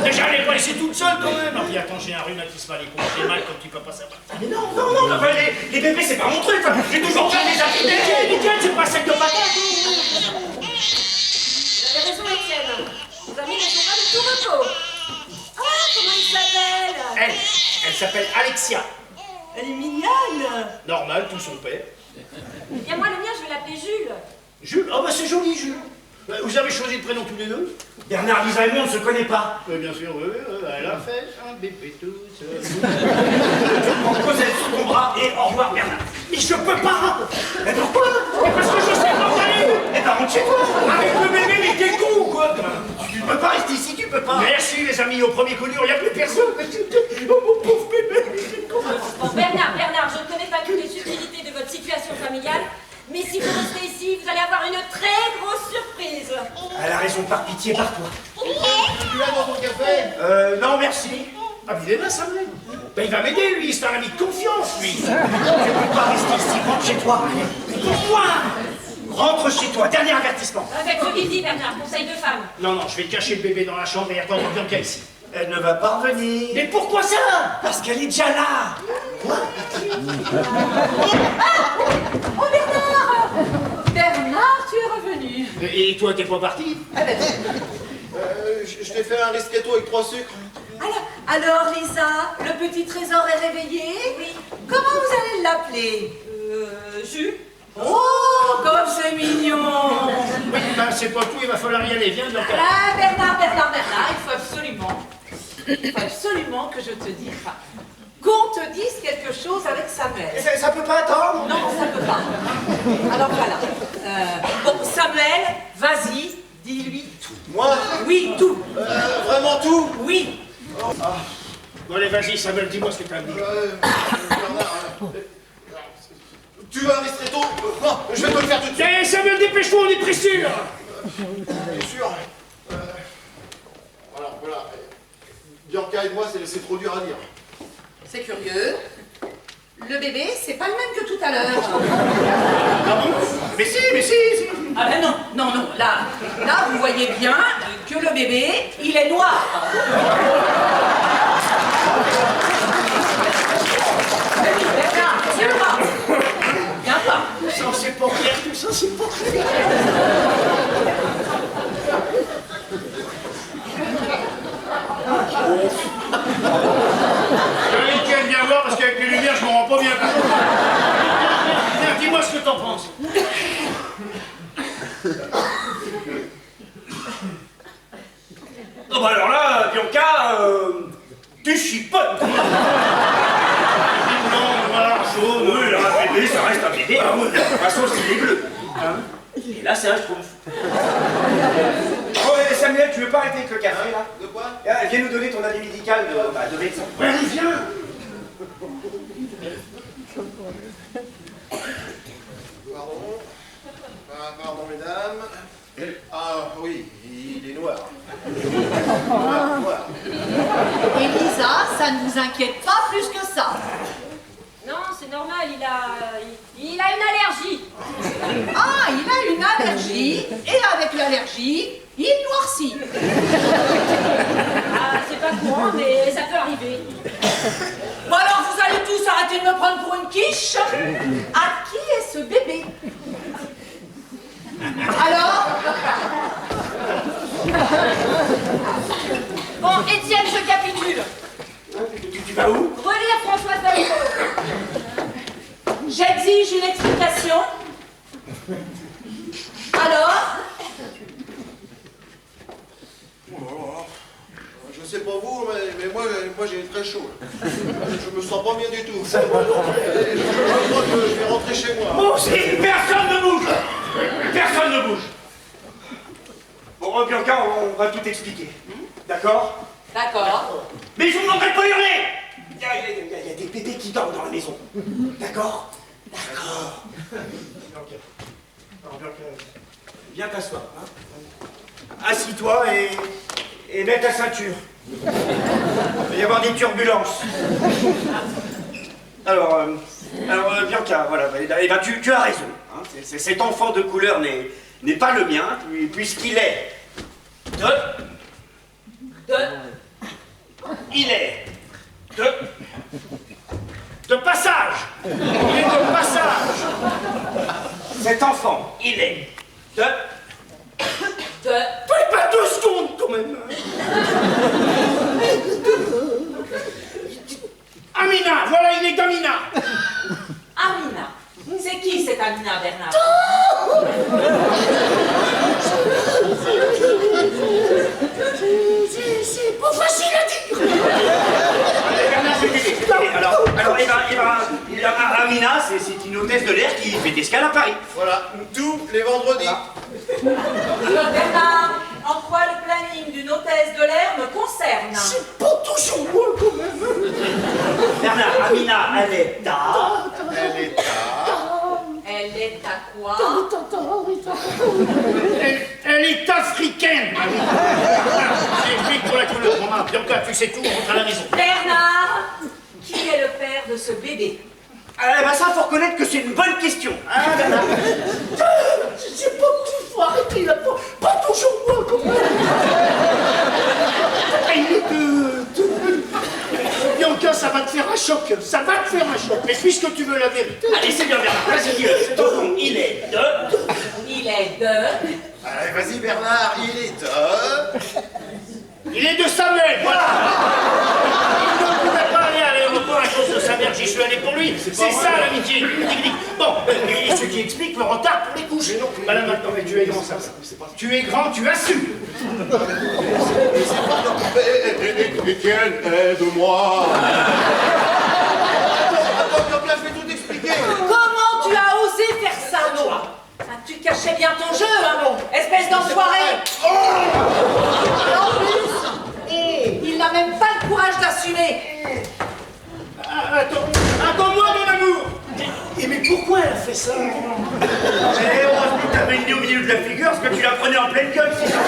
Déjà, elle est pas laissée toute seule quand même. Ah puis attends, j'ai un rhumatisme à l'épaule, j'ai mal comme tu peux pas savoir. Mais non, enfin, les bébés, c'est pas mon truc. Enfin, j'ai toujours fait des affinités. Nickel, c'est pas celle de patate. Vous avez raison, Étienne. Vos amis ne sont pas du tout repos. Ah, comment il s'appelle? Elle s'appelle Alexia. Elle est mignonne. Normal, tout son père. Eh bien, moi, le mien, je vais l'appeler Jules. Jules, oh bah c'est joli, Jules. Vous avez choisi le prénom tous les deux? Bernard, Lisa et moi, on ne se connaît pas. Oui, bien sûr, oui, elle a fait un bébé tout seul. On Cosette sous ton bras et au revoir, Bernard. Mais je peux pas. Mais pourquoi? Mais parce que je sais pas où aller. Eh ben, rentre chez toi. Avec le bébé, mais t'es con ou quoi? Tu peux pas rester ici, tu peux pas. Merci les amis, au premier coup dur, il n'y a plus personne. Oh mon pauvre bébé, c'est con. Bon, Bernard, je ne connais pas toutes les subtilités de votre situation familiale, mais si vous restez ici, vous allez avoir une très grosse surprise. Elle a raison, par pitié, par toi. Tu l'as dans ton café? Non, merci. Ah, mais il est là, ça m'aide. Ben, il va m'aider, lui, c'est un ami de confiance, lui. Tu peux pas rester ici, rentre chez toi. Pourquoi? Rentre chez toi, dernier avertissement. Avec ce qu'il dit, Bernard, conseil de femme. Non, je vais cacher le bébé dans la chambre et attendre Bianca ici. Elle ne va pas revenir. Mais pourquoi ça? Parce qu'elle est déjà là. Oh Bernard! Bernard, tu es revenu. Et toi, t'es pas parti? Je t'ai fait un risquetto avec 3 sucres. Alors Lisa, le petit trésor est réveillé? Oui. Comment vous allez l'appeler? Jules. Oh, comme c'est mignon! Oui, ben c'est pas tout, il va falloir y aller, viens Bianca. Ah, Bernard, il faut absolument que je te dise, qu'on te dise quelque chose avec Samuel. Ça peut pas attendre. Non, ça peut pas. Alors voilà. Bon, Samuel, vas-y, dis-lui tout. Moi? Oui, tout. Vraiment tout? Oui. Bon allez, vas-y Samuel, dis-moi ce que t'as à me dire. Bernard, tu veux un ristretto? Non, je vais te le faire tout de suite. Eh Samuel, dépêche-toi, on est pressé là. Bien sûr. Alors voilà. Bianca et moi, c'est trop dur à dire. C'est curieux. Le bébé, c'est pas le même que tout à l'heure. Ah bon? Mais si. Ah ben non. Là, vous voyez bien que le bébé, il est noir. Viens pas. Ça, c'est pas clair, tout ça, c'est pas clair. Nickel, viens voir, parce qu'avec les lumières, je m'en rends pas bien compte. Viens, dis-moi ce que t'en penses. Oh bah alors là, Bianca, tu chipotes. Non, noir, jaune. Oui, là, un bébé, ça reste un bébé. Ah oui, de toute façon, c'est bleu. Hein? Et là, c'est un schtroumpf. Oh, Samuel, tu veux pas arrêter avec le café, là? De quoi? Viens nous donner ton avis médical de médecin. Ouais, viens. Pardon, mesdames. Ah oui, il est noir. Noir. Et Lisa, ça ne vous inquiète pas plus que ça. Non, c'est normal, il a une allergie. Ah, il a une allergie, et avec l'allergie, il noircit. Ah, c'est pas courant, mais ça peut arriver. Bon alors, vous allez tous arrêter de me prendre pour une quiche. À qui est ce bébé? Alors, réaction? Alors? Oh, je sais pas vous, mais moi j'ai très chaud. Je me sens pas bien du tout. Je crois que je vais rentrer chez moi. Bouge! Personne ne bouge! Personne ne bouge! Bon, Bianca, on va tout expliquer. D'accord? D'accord. Mais je vous demanderai de pas hurler! Il y a des bébés qui dorment dans la maison. D'accord? D'accord. Bianca. Alors, Bianca, viens t'asseoir. Hein? Assis-toi et mets ta ceinture. Il va y avoir des turbulences. Alors, Bianca, voilà, eh ben, tu as raison. Hein, cet enfant de couleur n'est pas le mien, puisqu'il est il est de passage. Il est de passage. Cet enfant, il est de... Pas 2 secondes, quand même. Amina, voilà, il est d'Amina. Amina. C'est qui cette Amina, Bernard? C'est pas facile à dire. Bernard, je vais t'aider. Alors, Amina, c'est une hôtesse de l'air qui fait escale à Paris. Voilà, tous les vendredis. Bernard, en quoi le planning d'une hôtesse de l'air me concerne? C'est pas toujours moi quand même. Bernard, Amina, elle est Elle est à quoi? Elle est africaine. J'explique pour la couleur. Maman, Bianca, tu sais tout, on rentre à la maison. Bernard, qui est le père de ce bébé? Eh ben ça, faut reconnaître que c'est une bonne question. Hein, Bernard? C'est pas que tu faut arrêter là, pas toujours moi quand même. Bianca, ça va te faire un choc. Ça va te faire un choc. Mais puisque tu veux la vérité. Allez, c'est bien, Bernard. Vas-y, dis-le. Cet enfant, il est de... Il est de... Allez, vas-y Bernard, il est Il est de Samuel, voilà. Il ne pouvait pas aller à l'aéroport à cause de sa mère, j'y suis allé pour lui. C'est ça l'amitié. Bon, et ce qui explique le retard pour les couches. Bah là maintenant, mais tu es grand, ça. Tu es grand, tu assumes. Étienne, aide-moi. Attends, Bianca, je vais tout expliquer. Comment tu as osé faire ça, toi? Ah, tu cachais bien ton jeu, hein, espèce d'enfoiré. Et en plus, il n'a même pas le courage d'assumer. Attends-moi, mon amour. Mais pourquoi elle a fait ça? Eh, heureusement que t'avais une idée au milieu de la figure, parce que tu la prenais en pleine gueule, sinon.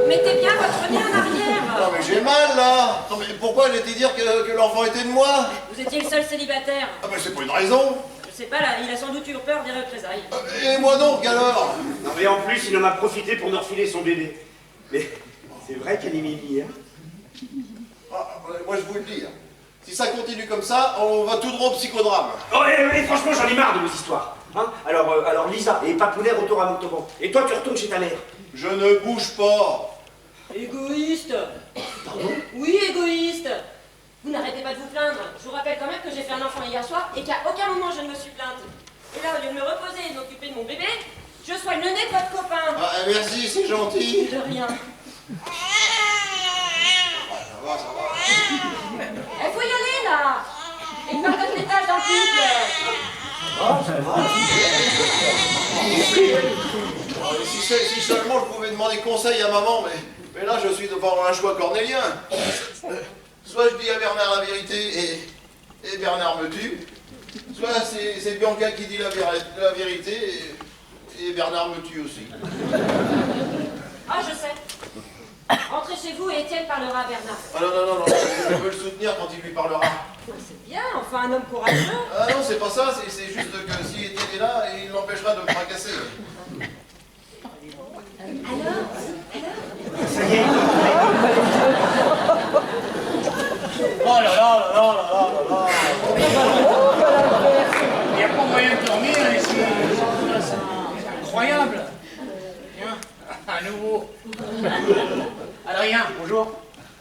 Mettez bien votre nez en arrière. Non mais j'ai mal là. Non mais pourquoi elle était dire que l'enfant était de moi? Vous étiez le seul célibataire. Ah ben c'est pas une raison. Je sais pas, là, il a sans doute eu peur des représailles. Et moi donc alors? Non mais en plus, il en a profité pour nous refiler son bébé. Mais c'est vrai qu'elle est mimi, hein. Ah, moi je vous le dis, hein. Si ça continue comme ça, on va tout droit au psychodrame. Oh, et franchement, j'en ai marre de vos histoires. Hein, alors Lisa et Papounet retour à Montauban. Et toi, tu retournes chez ta mère. Je ne bouge pas. Égoïste. Pardon? Oui, égoïste. Vous n'arrêtez pas de vous plaindre. Je vous rappelle quand même que j'ai fait un enfant hier soir et qu'à aucun moment je ne me suis plainte. Et là, au lieu de me reposer et de m'occuper de mon bébé, je soigne le nez de votre copain. Ah, merci, c'est gentil. De rien. Ça va, ça va. Il faut y aller, là. Et une partage l'étage dans le couple. Si seulement je pouvais demander conseil à maman, mais là je suis devant un choix cornélien. Soit je dis à Bernard la vérité et Bernard me tue, soit c'est Bianca qui dit la vérité et Bernard me tue aussi. Ah, je sais. Entrez chez vous et Étienne parlera à Bernard. Ah non, je veux le soutenir quand il lui parlera. C'est bien, enfin un homme courageux. Ah non, c'est pas ça, c'est juste que si Étienne est là, il l'empêchera de me fracasser. Alors Ça y est.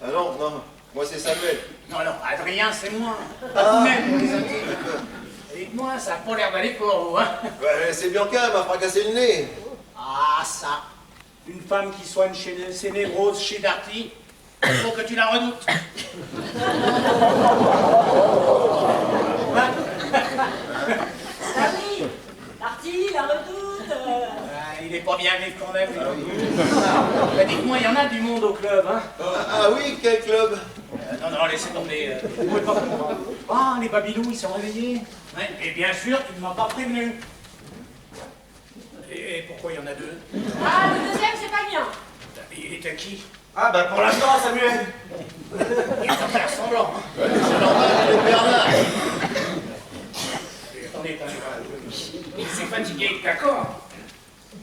Ah non, non, moi c'est Samuel. Non, non, Adrien, c'est moi. Papounet pour les intimes. Dites-moi, ça a pas l'air d'aller pour vous, hein? Ouais, c'est Bianca, elle m'a fracassé le nez. Ah, ça. Une femme qui soigne ses névroses chez Darty, il faut que tu la redoutes. Ah oui, Darty, la redoute. Ah, il est pas bien vif quand même. Bah, dites-moi, il y en a du monde au club, hein? Ah oui, quel club? Non, non, laissez tomber. Vous pouvez pas comprendre. Ah, les babylous, ils sont réveillés. Ouais, et bien sûr, tu ne m'as pas prévenu. Et pourquoi il y en a deux? Ah, le deuxième, c'est pas le mien. Il est à qui? Ah bah pour l'instant, Samuel. Il va faire semblant. Hein. C'est normal, c'est Bernard. Attendez. Il s'est fatigué, d'accord.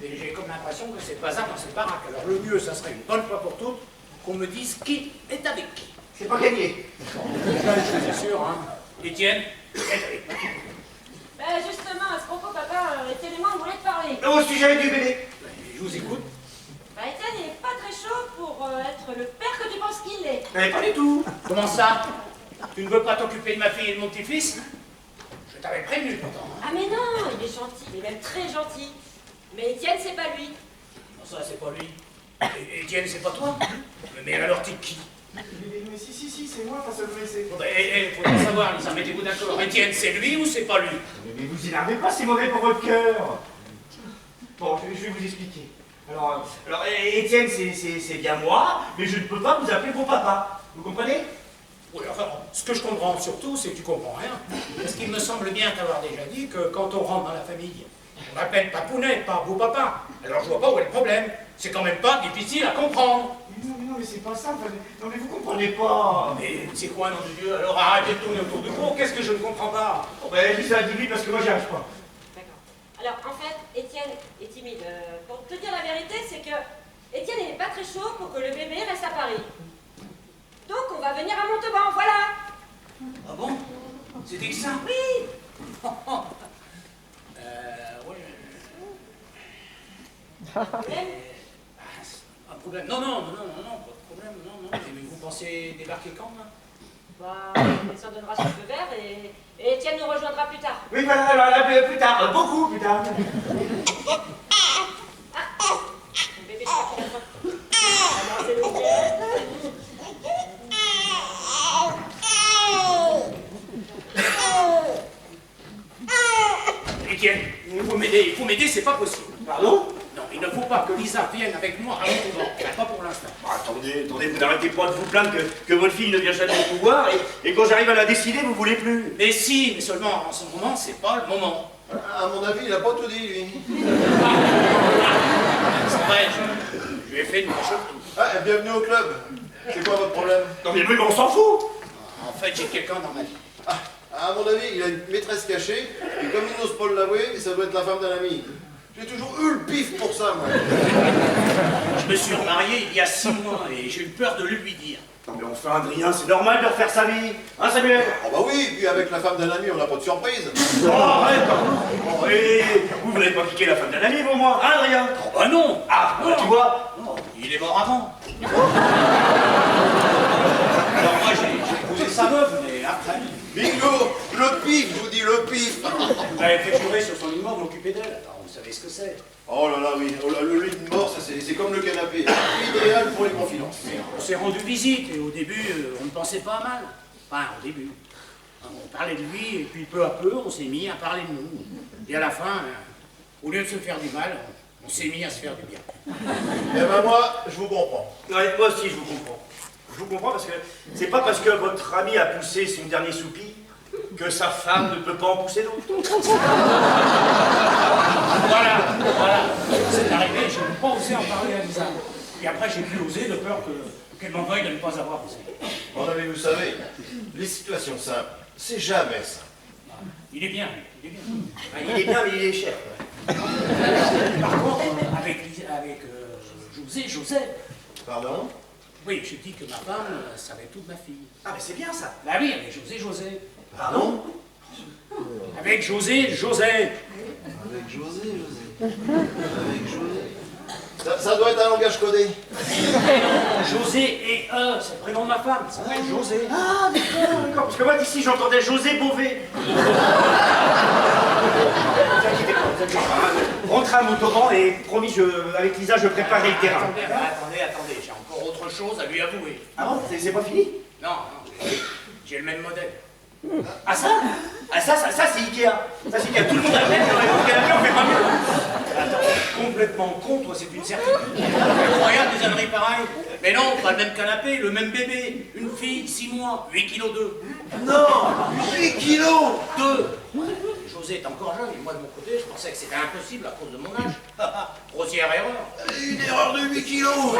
Et j'ai comme l'impression que c'est pas ça dans cette baraque. Alors le mieux, ça serait une bonne fois pour toutes qu'on me dise qui est avec qui. C'est pas gagné. Je suis sûr, hein. Étienne, est avec qui? Ben justement, à ce propos, papa, Étienne et moi, on voulait te parler. Au sujet du bébé. Je vous écoute. Ben Étienne, il est pas très chaud pour être le père que tu penses qu'il est. Mais pas du tout. Comment ça? Tu ne veux pas t'occuper de ma fille et de mon petit-fils? Je t'avais prévenu pourtant. Ah mais non, il est gentil, il est même très gentil. Mais Étienne, c'est pas lui. Non, ça, c'est pas lui. Et Étienne, c'est pas toi? Mais alors, t'es qui? Mais si, c'est moi, pas seulement c'est. Bon, faut pas savoir, Lisa, mettez-vous d'accord. Étienne, c'est lui ou c'est pas lui? Mais vous énervez pas, c'est mauvais pour votre cœur. Bon, je vais vous expliquer. Alors Étienne, c'est bien moi, mais je ne peux pas vous appeler pour papa. Vous comprenez? Oui, enfin, ce que je comprends surtout, c'est que tu comprends rien. Parce qu'il me semble bien t'avoir déjà dit que quand on rentre dans la famille, on appelle Papounet, pas beau papa. Alors je vois pas où est le problème. C'est quand même pas difficile à comprendre. Mais non, mais c'est pas ça. Enfin, non, mais vous comprenez pas. Mais c'est quoi, nom de Dieu? Alors arrêtez de tourner autour du pot. Qu'est-ce que je ne comprends pas? Ben, je dis ça à 18 parce que moi, j'y arrive pas. D'accord. Alors en fait, Étienne est timide. Pour te dire la vérité, c'est que Étienne n'est pas très chaud pour que le bébé reste à Paris. Donc on va venir à Montauban, voilà. Ah bon? C'était que ça? Oui. Oui. Problème. Un problème? Non, pas de problème, non. Mais vous pensez débarquer quand, là? Bah, le médecin donnera son feu vert et Étienne nous rejoindra plus tard. Oui, voilà, alors, plus tard, beaucoup plus tard. Le bébé, je crois qu'il a faim. Alors, c'est le Étienne, il faut m'aider, c'est pas possible. Pardon? Non, il ne faut pas que Lisa vienne avec moi à Montauban. Pas pour l'instant. Attendez, vous n'arrêtez pas de vous plaindre que votre fille ne vient jamais vous voir et quand j'arrive à la décider, vous voulez plus. Mais si, mais seulement en ce moment, c'est pas le moment. À mon avis, il a pas tout dit, lui. C'est vrai, je lui ai fait une réchauffe. Ah, bienvenue au club. C'est quoi votre problème? Non mais on s'en fout. En fait, j'ai quelqu'un dans ma vie. Ah, à mon avis, il a une maîtresse cachée, et comme il n'ose pas l'avouer, ça doit être la femme d'un ami. J'ai toujours eu le pif pour ça, moi. Je me suis remarié il y a 6 mois et j'ai eu peur de le lui dire. Non mais enfin Adrien, c'est normal de refaire sa vie. Hein Samuel? Ah bah oui, puis avec la femme d'un ami, on n'a pas de surprise. Oh arrête. Bon, et vous n'avez pas piqué la femme d'un ami pour moi, hein Adrien? Oh bah non. Ah, bah, tu vois. Non, il est mort avant. Alors moi, j'ai épousé sa meuf, mais après. Bingo, le pif, je vous dis, le pif. Il m'avait fait jurer sur son humour de m'occuper d'elle. Alors vous savez ce que c'est. Oh là là, oui, oh là, le lit de mort, ça c'est comme le canapé. Idéal pour les confidences. On s'est rendu visite et au début, on ne pensait pas mal. Enfin, au début. On parlait de lui et puis peu à peu, on s'est mis à parler de nous. Et à la fin, au lieu de se faire du mal, on s'est mis à se faire du bien. Eh ben moi, je vous comprends. Ouais, moi aussi je vous comprends. Je vous comprends parce que c'est pas parce que votre ami a poussé son dernier soupir que sa femme ne peut pas en pousser d'autres. Voilà. C'est arrivé, je n'ai pas osé en parler à Lisa. Et après, j'ai pu oser de peur qu'elle m'en veuille de ne pas avoir osé. Bon, mais vous savez, les situations simples, c'est jamais ça. Il est bien. Ah, il est bien, mais il est cher. Par contre, avec José, Pardon? oui, je dis que ma femme savait tout de ma fille. Ah mais c'est bien ça. Bah oui, avec José. Pardon? Avec José. Avec José. Avec José. Ça doit être un langage codé. José et c'est le prénom de ma femme, ça s'appelle José. Ah, d'accord, parce que moi d'ici j'entendais José Beauvais. Rentrez à Montauban et promis, avec Lisa, je préparerai le terrain. Attendez, j'ai encore autre chose à lui avouer. Ah bon, c'est pas fini? Non, j'ai le même modèle. Ah ça? Ah ça c'est Ikea. Ça c'est Ikea. Tout le monde a le même, on fait pas mieux. Attends, complètement con, toi, c'est une certitude. Incroyable des âneries pareilles. Mais non, pas le même canapé, le même bébé. Une fille, 6 mois, 8 kg 2. Non, 8 kilos. 2. José est encore jeune, et moi de mon côté, je pensais que c'était impossible à cause de mon âge. Grossière erreur. Une erreur de 8 kilos.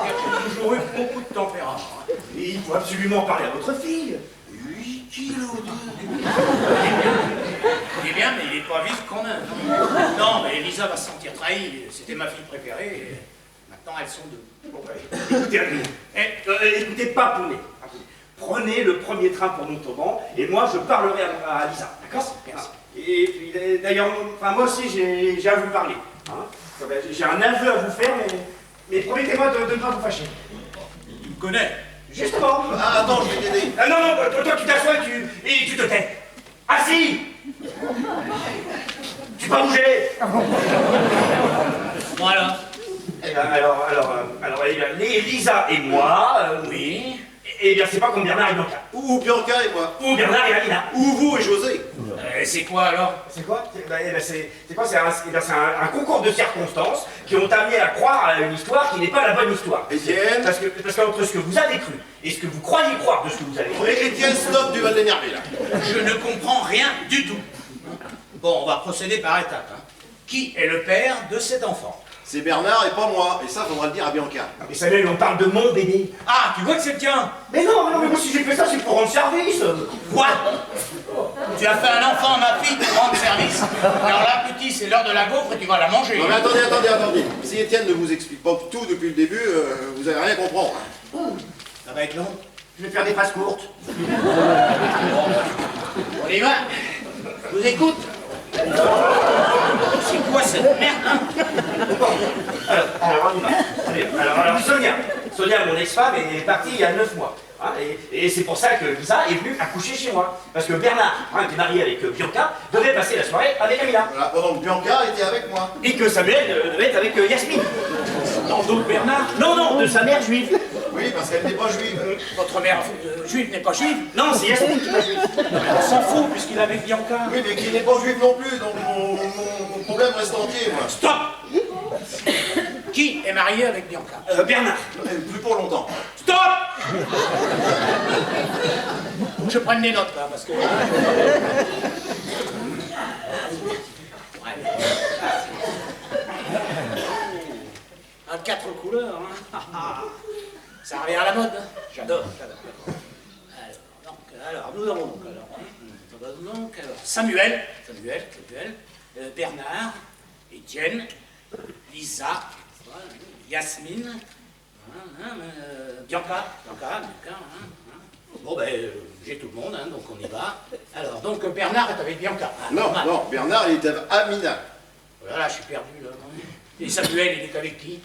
J'ai toujours eu beaucoup de tempérament. Et il faut absolument parler à votre fille. 8 kilos. Il est bien, mais il est pas vif quand même. Non, mais Elisa va se sentir trahie. C'était ma fille préférée. Et maintenant, elles sont deux. Bon, écoutez, écoutez, pas Poulet. Prenez le premier train pour Montauban et moi je parlerai à Lisa, d'accord? Merci. Et puis d'ailleurs, enfin, moi aussi j'ai à vous parler. Hein. J'ai un aveu à vous faire, mais promettez-moi de ne pas vous fâcher. Il me connaît. Justement. Ah, attends, je vais t'aider. Ah non, toi tu t'assois et tu te tais. Assis. Tu peux pas bouger. Voilà. Eh bien, alors, eh bien, Lisa et moi, Oui. eh bien, c'est pas comme Bernard et Bianca. Ou Bianca et moi. Ou Bernard et Alina. Ou vous et José. C'est quoi alors? C'est quoi? C'est quoi? C'est un concours de circonstances qui ont amené à croire à une histoire qui n'est pas la bonne histoire. Étienne. Parce qu'entre ce que vous avez cru et ce que vous croyez croire de ce que vous avez cru... Étienne, stop, tu vas l'énerver là. Je ne comprends rien du tout. Bon, on va procéder par étapes. Hein. Qui est le père de cet enfant? C'est Bernard et pas moi. Et ça, faudra le dire à Bianca. Mais Samuel, on parle de mon bébé. Ah, tu vois que c'est le tien? Mais non, mais moi si j'ai fait ça, c'est pour rendre service. Quoi? Tu as fait un enfant à ma fille pour rendre service? Alors là, petit, c'est l'heure de la gaufre et tu vas la manger. Non mais attendez. Si Étienne ne vous explique pas tout depuis le début, vous allez rien comprendre. Ça va être long. Je vais faire des phrases courtes. On y va. Je vous écoute. C'est quoi cette merde, hein? Alors, on y va. Allez, alors, Sonia, mon ex-femme, est partie il y a 9 mois. Hein, et c'est pour ça que Lisa est venue accoucher chez moi. Parce que Bernard, qui est marié avec Bianca, devait passer la soirée avec Amina. Voilà, pendant que Bianca était avec moi. Et que Samuel devait être avec Yasmine. Dans d'autres Bernard? Non, de sa mère juive. Oui, parce qu'elle n'est pas juive. Votre mère juive n'est pas juive? Non, c'est Yasmine qui est pas juive. On s'en fout puisqu'il est avec Bianca. Oui, mais qui n'est pas juive non plus, donc mon problème reste entier, moi. Stop! Qui est marié avec Bianca? Bernard. Plus pour longtemps. Stop! Faut que je prenne des notes là, parce que... À 4 couleurs, hein. Ça revient à la mode, hein. J'adore. Alors, nous avons donc, Samuel, Bernard, Étienne, Lisa, Yasmine, Bianca. Bon, ben, j'ai tout le monde, hein, donc on y va. Alors, donc, Bernard est avec Bianca. Ah, Non, normal. non, Bernard, il était avec Amina. Voilà, je suis perdu, là. Et Samuel, il est avec qui?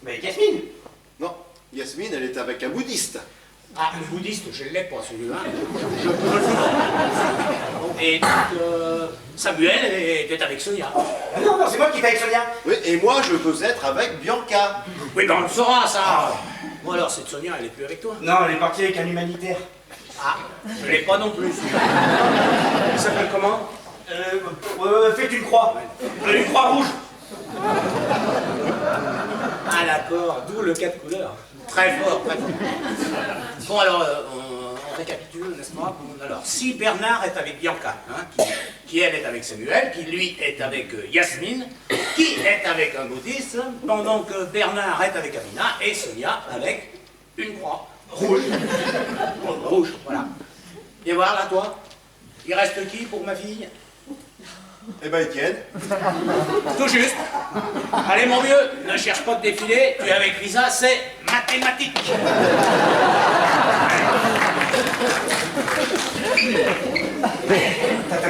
Mais Yasmine. Non, Yasmine, elle était avec un bouddhiste. Ah, le bouddhiste, je ne l'ai pas, celui-là. Et donc, Samuel était avec Sonia. Ah non, c'est moi qui étais avec Sonia. Oui, et moi, je veux être avec Bianca. Oui, ben on le saura, ça. Bon, alors, cette Sonia, elle est plus avec toi? Non, elle est partie avec un humanitaire. Ah, je l'ai pas non plus. Il s'appelle comment? Faites une croix. Une croix rouge. Ah, d'accord, d'où le 4 couleurs. Très fort, très fort. Bon, alors, on récapitule, n'est-ce pas? Alors, si Bernard est avec Bianca, hein, qui elle est avec Samuel, qui lui est avec Yasmine, qui est avec un bouddhiste, pendant que Bernard est avec Amina et Sonia avec une croix. Rouge. Rouge, voilà. Viens voir, là, toi. Il reste qui pour ma fille? Eh ben, Étienne. Tout juste. Allez, mon vieux, ne cherche pas de défiler. Tu es avec Lisa, c'est mathématique. T'as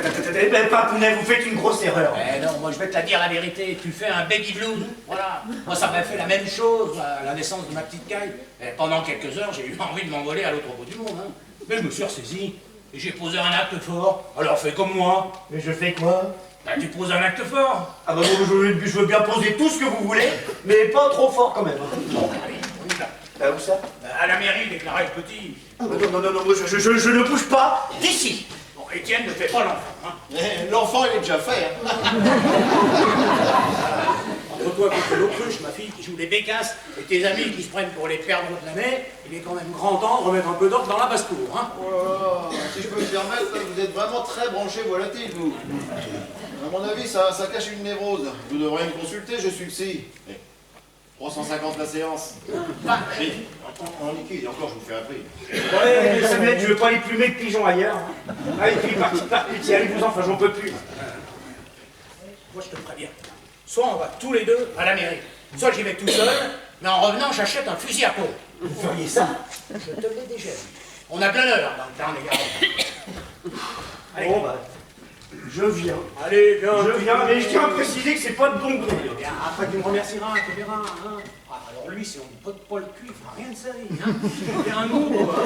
Papounet, vous faites une grosse erreur. Eh non, moi je vais te la dire la vérité, tu fais un baby blues, voilà. Moi ça m'a fait la même chose à la naissance de ma petite Caille. Et pendant quelques heures, j'ai eu envie de m'envoler à l'autre bout du monde, hein. Mais je me suis ressaisi et j'ai posé un acte fort. Alors fais comme moi. Mais je fais quoi? Bah, tu poses un acte fort. Ah bah je veux bien poser tout ce que vous voulez, mais pas trop fort quand même. Bon, allez, on y va. Où ça? À la mairie, déclarer le petit. Non, moi, je ne bouge pas d'ici. Bon, Étienne ne fait pas l'enfant, hein. L'enfant, il est déjà fait. Hein. Entre toi contre l'autruche, ma fille qui joue les bécasses, et tes amis qui se prennent pour les perdants de l'année, il est quand même grand temps de remettre un peu d'ordre dans la basse-cour, hein. Oh, si je peux me permettre, vous êtes vraiment très branché volatile, vous. À mon avis, ça cache une névrose. Vous devriez me consulter, je suis psy. 350 la séance. En liquide, et encore, je vous fais un prix. Ouais, Samuel, je veux pas les plumer de pigeons ailleurs. Hein. Ah, et puis parti par pitié, allez-vous enfin, j'en peux plus. Moi, je te préviens. Soit on va tous les deux à la mairie, soit j'y vais tout seul, mais en revenant, j'achète un fusil à pompe. Vous feriez ça? Je te l'ai déjà dit. On a plein d'heures dans le temps, les gars. Allez. Bon, bah, je viens. Allez, viens. Je viens, mais je tiens à préciser que c'est pas de bon gré. Bien, après, tu me remercieras, tu verras. Hein. Ah, alors lui, si on ne pote pas le cul, il fera rien de sa vie. Hein. Il fait un mot, quoi.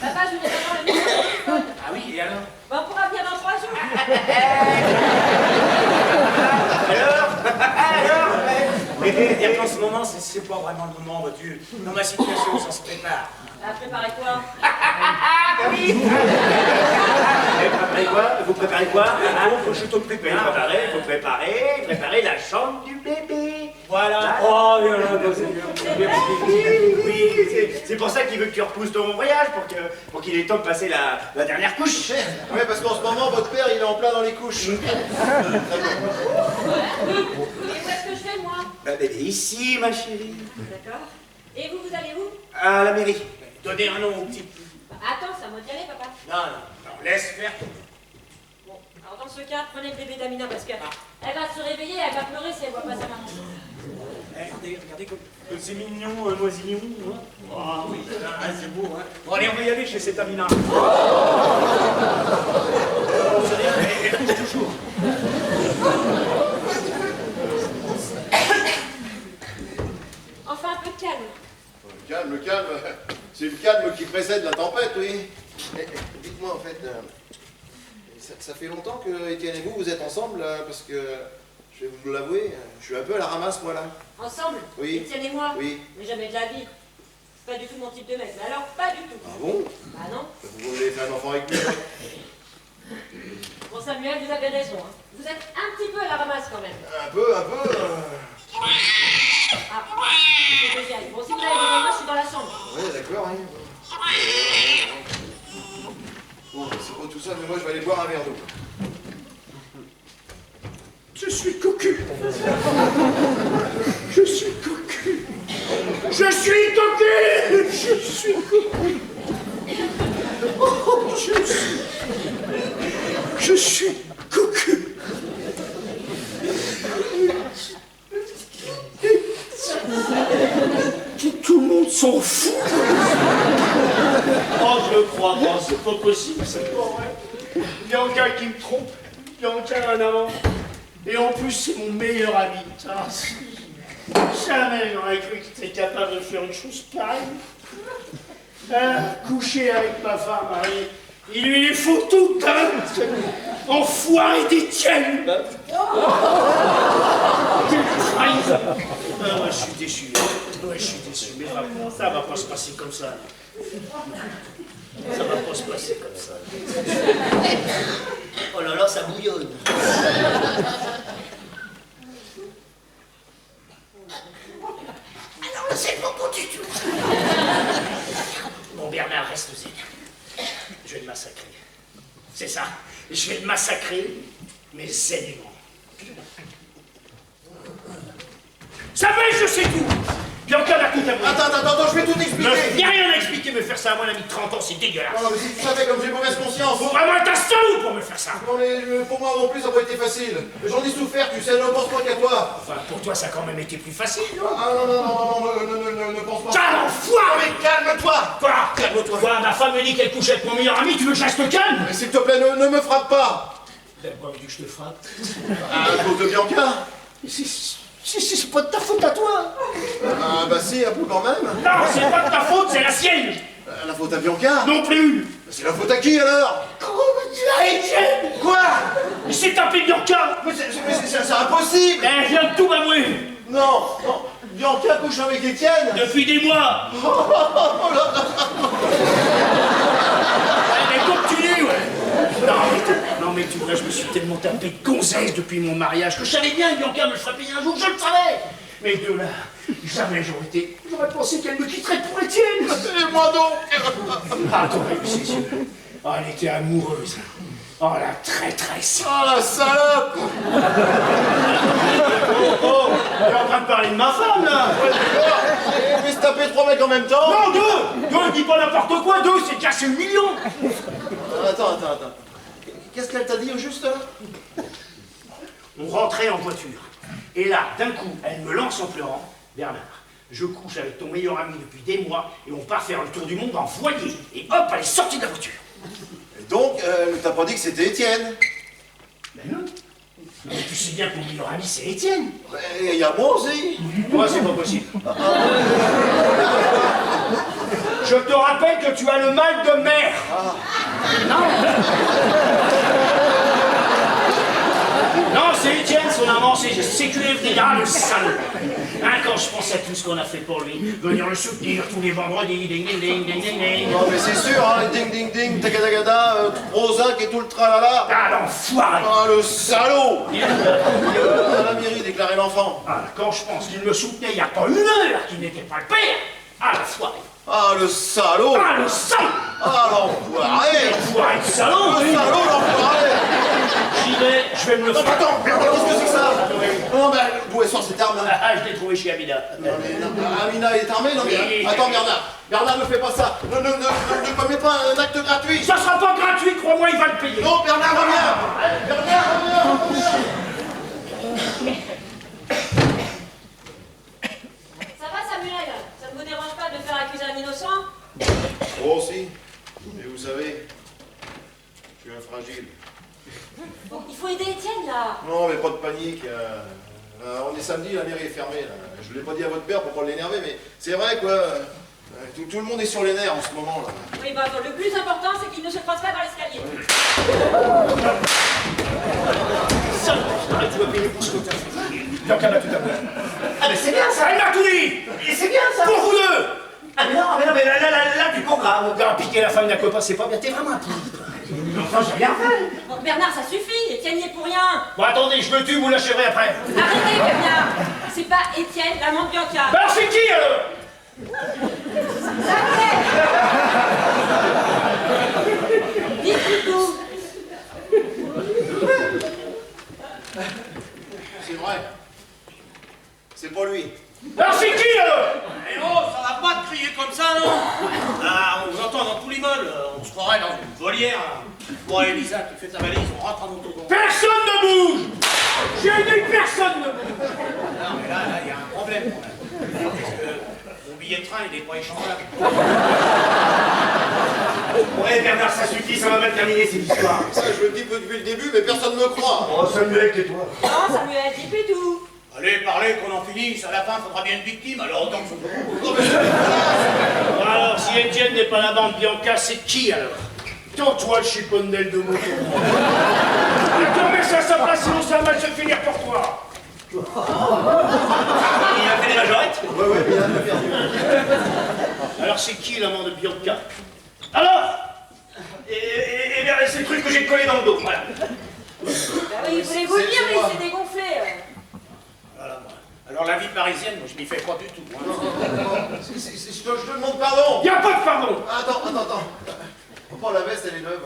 Papa, je voulais savoir le numéro de téléphone. Ah oui, et alors? Bah, on pourra venir dans 3 jours. Alors et en ce moment, c'est pas vraiment le moment, vois-tu. Dans ma situation, ça se prépare. Ah, préparez quoi? Ah oui. Vous préparez quoi? Vous préparez quoi? Je te prépare. Faut préparer la chambre du bébé. Voilà. Oh, bien là, Oui, c'est pour ça qu'il veut que tu repousses ton voyage, pour qu'il ait temps de passer la dernière couche. Oui, parce qu'en ce moment, votre père, il est en plein dans les couches. Et où est-ce que je vais, moi? Bah, bébé, ici, ma chérie. D'accord. Et vous allez où? À la mairie. Donnez un nom au petit. Bah, attends, c'est à moi d'y aller, papa. Non, laisse faire. Bon, alors dans ce cas, prenez le bébé d'Amina parce qu'elle va se réveiller, elle va pleurer si elle voit pas sa maman. Regardez comme c'est mignon, Noisignon. Hein. Oh, oui, c'est beau. Hein. Bon, allez, on va y aller chez cette Amina. C'est rien, elle bouge toujours. Enfin, un peu de calme. Le calme, c'est le calme qui précède la tempête, oui. Dites-moi, en fait, ça fait longtemps que Étienne et vous êtes ensemble, là, parce que, je vais vous l'avouer, je suis un peu à la ramasse, moi, là. Ensemble? Oui. Étienne et moi? Oui. Mais jamais de la vie. C'est pas du tout mon type de mec. Mais alors, pas du tout. Ah bon? Bah non. Vous voulez faire un enfant avec lui? Bon, Samuel, vous avez raison. Hein. Vous êtes un petit peu à la ramasse quand même. Un peu. Ah, il faut que j'y aille. Bon, si vous avez besoin de moi, je suis dans la chambre. Oui, d'accord, hein. Bon, c'est pas tout ça, mais moi, je vais aller boire un verre d'eau. Je suis cocu. Je suis cocu. Je suis cocu. Je suis cocu. Oh, je suis cocu. Tout le monde s'en fout. Oh, je crois pas, c'est pas possible, c'est pas vrai. Bianca qui me trompe, Bianca un amant. Et en plus, c'est mon meilleur ami. Ah, si. Jamais j'aurais cru qu'il était capable de faire une chose pareille. Coucher avec ma femme, allez. Il lui les faut toutes, hein. Enfoiré d'Étienne. Quelle trahison. Ah, ouais, je suis déçu. Ouais, je suis déçu. Mais ça va pas se passer comme ça. Ça va pas se passer comme ça. Oh là là, ça bouillonne. Alors là, c'est beaucoup du tout. Bon, Bernard, reste zen. Je vais le massacrer. C'est ça. Je vais le massacrer, mais zénément. Ça va, je sais tout. Bianca n'a tout avoué. Attends, je vais tout expliquer. Il n'y a rien à expliquer, me faire ça à mon ami de 30 ans, c'est dégueulasse. Non, mais si tu savais comme j'ai mauvaise conscience. Faut vraiment être un salaud pour me faire ça. Non, mais pour moi non plus, ça n'a pas été facile. J'en ai souffert, tu sais, ne pense pas qu'à toi. Enfin, pour toi, ça a quand même été plus facile, non? Ah non, ne pense pas. T'as l'enfoiré! Mais calme-toi. Quoi? Calme-toi. Quoi? Ma femme me dit qu'elle couche avec mon meilleur ami, tu veux que je reste calme? Mais s'il te plaît, ne me frappe pas. Pourquoi veux-tu que je te frappe? À cause de Bianca. C'est pas de ta faute à toi! Ah bah si, un peu quand même. Non, c'est pas de ta faute, c'est la sienne! La faute à Bianca. Non plus! C'est la faute à qui alors? À Étienne! Quoi? Il s'est tapé Bianca! Mais c'est impossible. Elle vient de tout m'avouer! Non, Bianca couche avec Étienne. Depuis des mois! Elle continue, ouais! Non mais tu vois, je me suis tellement tapé de gonzesse depuis mon mariage que je savais bien que Bianca me ferait payer un jour, je le savais! Mais de là, jamais j'aurais pensé qu'elle me quitterait pour Étienne! Et moi donc. Ah, t'aurais vu ses yeux! Oh, elle était amoureuse! Oh, la traîtresse! Oh la salope. Oh, t'es en train de parler de ma femme, là! Elle fait se taper 3 mecs en même temps. Non, deux, dis pas n'importe quoi, deux, c'est déjà c'est 1 million! Attends. Qu'est-ce qu'elle t'a dit au juste là? On rentrait en voiture. Et là, d'un coup, elle me lance en pleurant. Bernard, je couche avec ton meilleur ami depuis des mois et on part faire le tour du monde en voilier. Et hop, elle est sortie de la voiture. Et donc, elle t'a pas dit que c'était Étienne? Ben non. Mais tu sais bien que mon meilleur ami, c'est Étienne. Et il y a moi aussi. Moi, c'est pas possible. Je te rappelle que tu as le mal de mer. Non, c'est Étienne, son amant, c'est CQFD. Ah, le salaud. Hein, quand je pense à tout ce qu'on a fait pour lui, venir le soutenir tous les vendredis, ding ding ding ding ding ding. Non mais c'est sûr, hein, ding ding ding, tagadagada, Prozac et tout le tralala. Ah, l'enfoiré. Ah le salaud. Il est à la mairie déclarer l'enfant. Ah, quand je pense qu'il me soutenait il n'y a pas 1 heure, qu'il n'était pas le père. Ah, l'enfoiré. Ah le salaud. Ah, le salaud. Ah l'enfoiré. L'enfoiré de salaud. Le salaud, l'enfoiré. J'y vais, je vais me le faire. Attends, qu'est-ce que c'est que ça? Non mais d'où elle sort cette arme là? Ah, je l'ai trouvé chez Amina. Non mais Amina est armée? Non mais Oui. attends Bernard, ne fais pas ça. Ne commets pas un acte gratuit. Ça sera pas gratuit, crois-moi, il va le payer. Non Bernard, reviens. Bernard, reviens. Ça va, Samuel? Ça ne vous dérange pas de faire accuser un innocent? Oh si, mais vous savez, je suis un fragile. Bon, il faut aider Étienne, là. Non mais pas de panique. On est samedi, la mairie est fermée. Là. Je ne l'ai pas dit à votre père pour pas l'énerver, mais c'est vrai quoi. Tout le monde est sur les nerfs en ce moment là. Oui, bah, bon, le plus important, c'est qu'il ne se croise pas dans l'escalier. Ça, tu vas payer pour ce que tu as fait. Bianca m'a tout avoué. Ah mais c'est bien ça. Elle m'a tout dit. Et c'est bien ça. Pour vous deux. Ah mais non, là tu comprends. Regarde, piquer la femme d'un copain, c'est pas bien. T'es vraiment un pourri. Enfin, j'ai rien fait. Bon, Bernard, ça suffit. Étienne n'y est pour rien. Bon, attendez, je le tue, vous lâcherez après. Arrêtez, Bernard. C'est pas Étienne, l'amant de Bianca. Alors c'est qui alors? Dites tout. C'est vrai. C'est pas lui. Alors c'est qui alors? Eh oh, ça va pas de crier comme ça, non? Ah, on vous entend dans tout l'immeuble, on se croirait dans une volière. Bon, allez, Lisa, tu fais ta valise, on rentre en autodon. Personne ne bouge. J'ai dit personne ne bouge. Non, mais là, il y a un problème quand même. Parce que mon billet de train, il est pas échangeable. Ouais, Bernard, ça suffit, ça va mal terminer cette histoire. Ça, je le dis depuis le début, mais personne ne me croit. Oh, Samuel, tais-toi. Non, Samuel, dis plus tout. Allez, parlez, qu'on en finisse. À la fin, faudra bien une victime, alors autant que Alors, si Étienne n'est pas la bande Bianca, c'est qui alors? Toi, le chiponnel de moto. Tu te remets ça à sa place, sinon ça va mal se finir pour toi. Il a fait des majorettes? Ouais, bien perdu. Alors, c'est qui l'amant de Bianca? Alors? Et bien, c'est le truc que j'ai collé dans le dos, voilà. Bah oui, voulez-vous le dire, mais il s'est dégonflé. Voilà, moi. Alors, la vie parisienne, moi, je m'y fais pas du tout. Hein. Je te demande pardon. Y a pas de pardon. Attends. Oh, la veste, elle est neuve.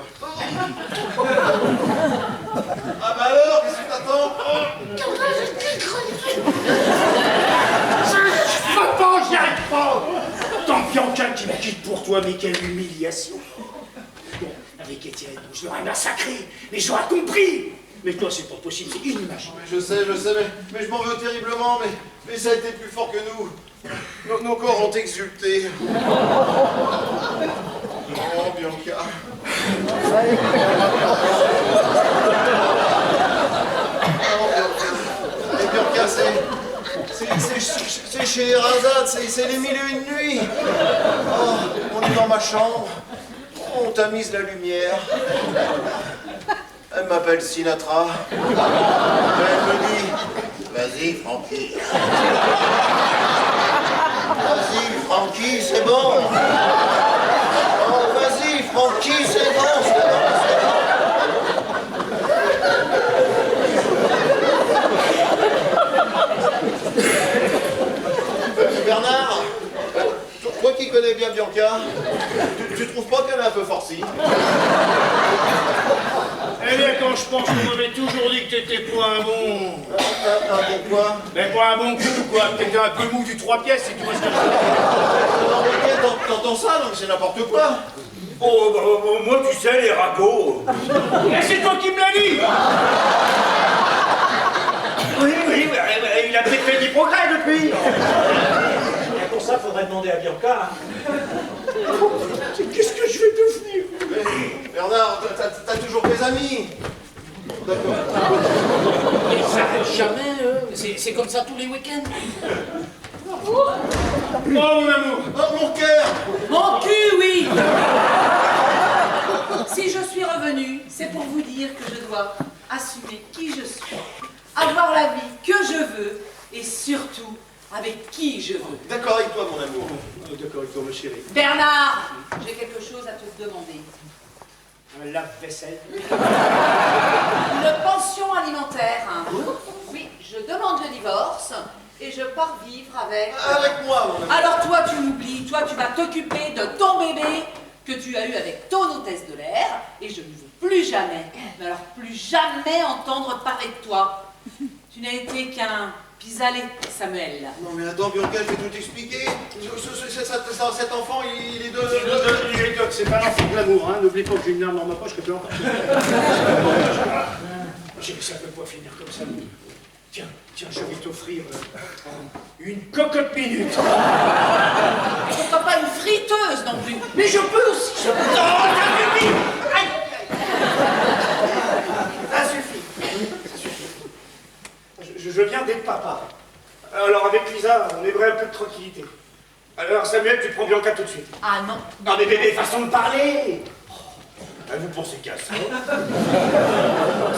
Ah bah alors, qu'est-ce que t'attends? Va pas, j'y me quitte pour toi, mais quelle humiliation. Bon, avec Étienne, je l'aurais massacré, mais j'aurais compris. Mais toi, c'est pas possible, c'est inimaginable. Je sais, mais je m'en veux terriblement, mais ça a été plus fort que nous. Nos corps ont exulté. Oh, Bianca. Et Bianca, c'est chez Razad, c'est les 1001 nuits. Oh, on est dans ma chambre. On tamise la lumière. Elle m'appelle Sinatra. Elle me dit, vas-y, Francky. Vas-y, Francky, c'est bon. Oh, vas-y, Francky, c'est bon, c'est bon, c'est bon. Bernard, toi qui connais bien Bianca, tu trouves pas qu'elle est un peu farcie? Eh bien, quand je pense qu'on m'avait toujours dit que t'étais pas un bon... Un bon quoi? Mais pas un bon coup, quoi. Que t'étais un peu mou du 3 pièces, si tu vois ce que je veux dire. Non, ok, t'entends ça, donc c'est n'importe quoi. Oh, bah, moi, tu sais, les ragots. Et c'est toi qui me l'as dit. Oui, il a peut-être fait du progrès depuis. Et pour ça, faudrait demander à Bianca. Hein. Qu'est-ce que je vais devenir? Mais, Bernard, t'as toujours des amis. D'accord. Ils s'arrêtent jamais, eux. C'est comme ça tous les week-ends. Oh, mon amour. Oh, mon cœur. Mon cul, oui. Si je suis revenue, c'est pour vous dire que je dois assumer qui je suis, avoir la vie que je veux et surtout avec qui je veux. D'accord avec toi, mon amour. D'accord avec toi, ma chérie. Bernard, j'ai quelque chose à te demander. Un lave-vaisselle. Une pension alimentaire. Oui, je demande le divorce et je pars vivre avec... Avec moi, mon amour. Alors toi, tu m'oublies, toi, tu vas t'occuper de ton bébé que tu as eu avec ton hôtesse de l'air et je ne veux plus jamais, mais alors plus jamais entendre parler de toi. Tu n'as été qu'un pis-aller, Samuel. Non mais attends, Bianca, je vais tout expliquer. Cet enfant, il est de... C'est pas l'enfant de l'amour, hein. N'oublie pas que j'ai une arme dans ma poche que tu as encore. Chérie, ça peut pas finir comme ça. Tiens, je vais t'offrir une cocotte minute. Je ne pas une friteuse non plus, mais je peux aussi. Je peux... Non, ça suffit. Aïe. Ça suffit. Je viens d'être papa. Alors avec Lisa, on aimerait un peu de tranquillité. Alors Samuel, tu prends Bianca tout de suite. Ah non. Non mais bébé, façon de parler. Vous pensez qu'à ça?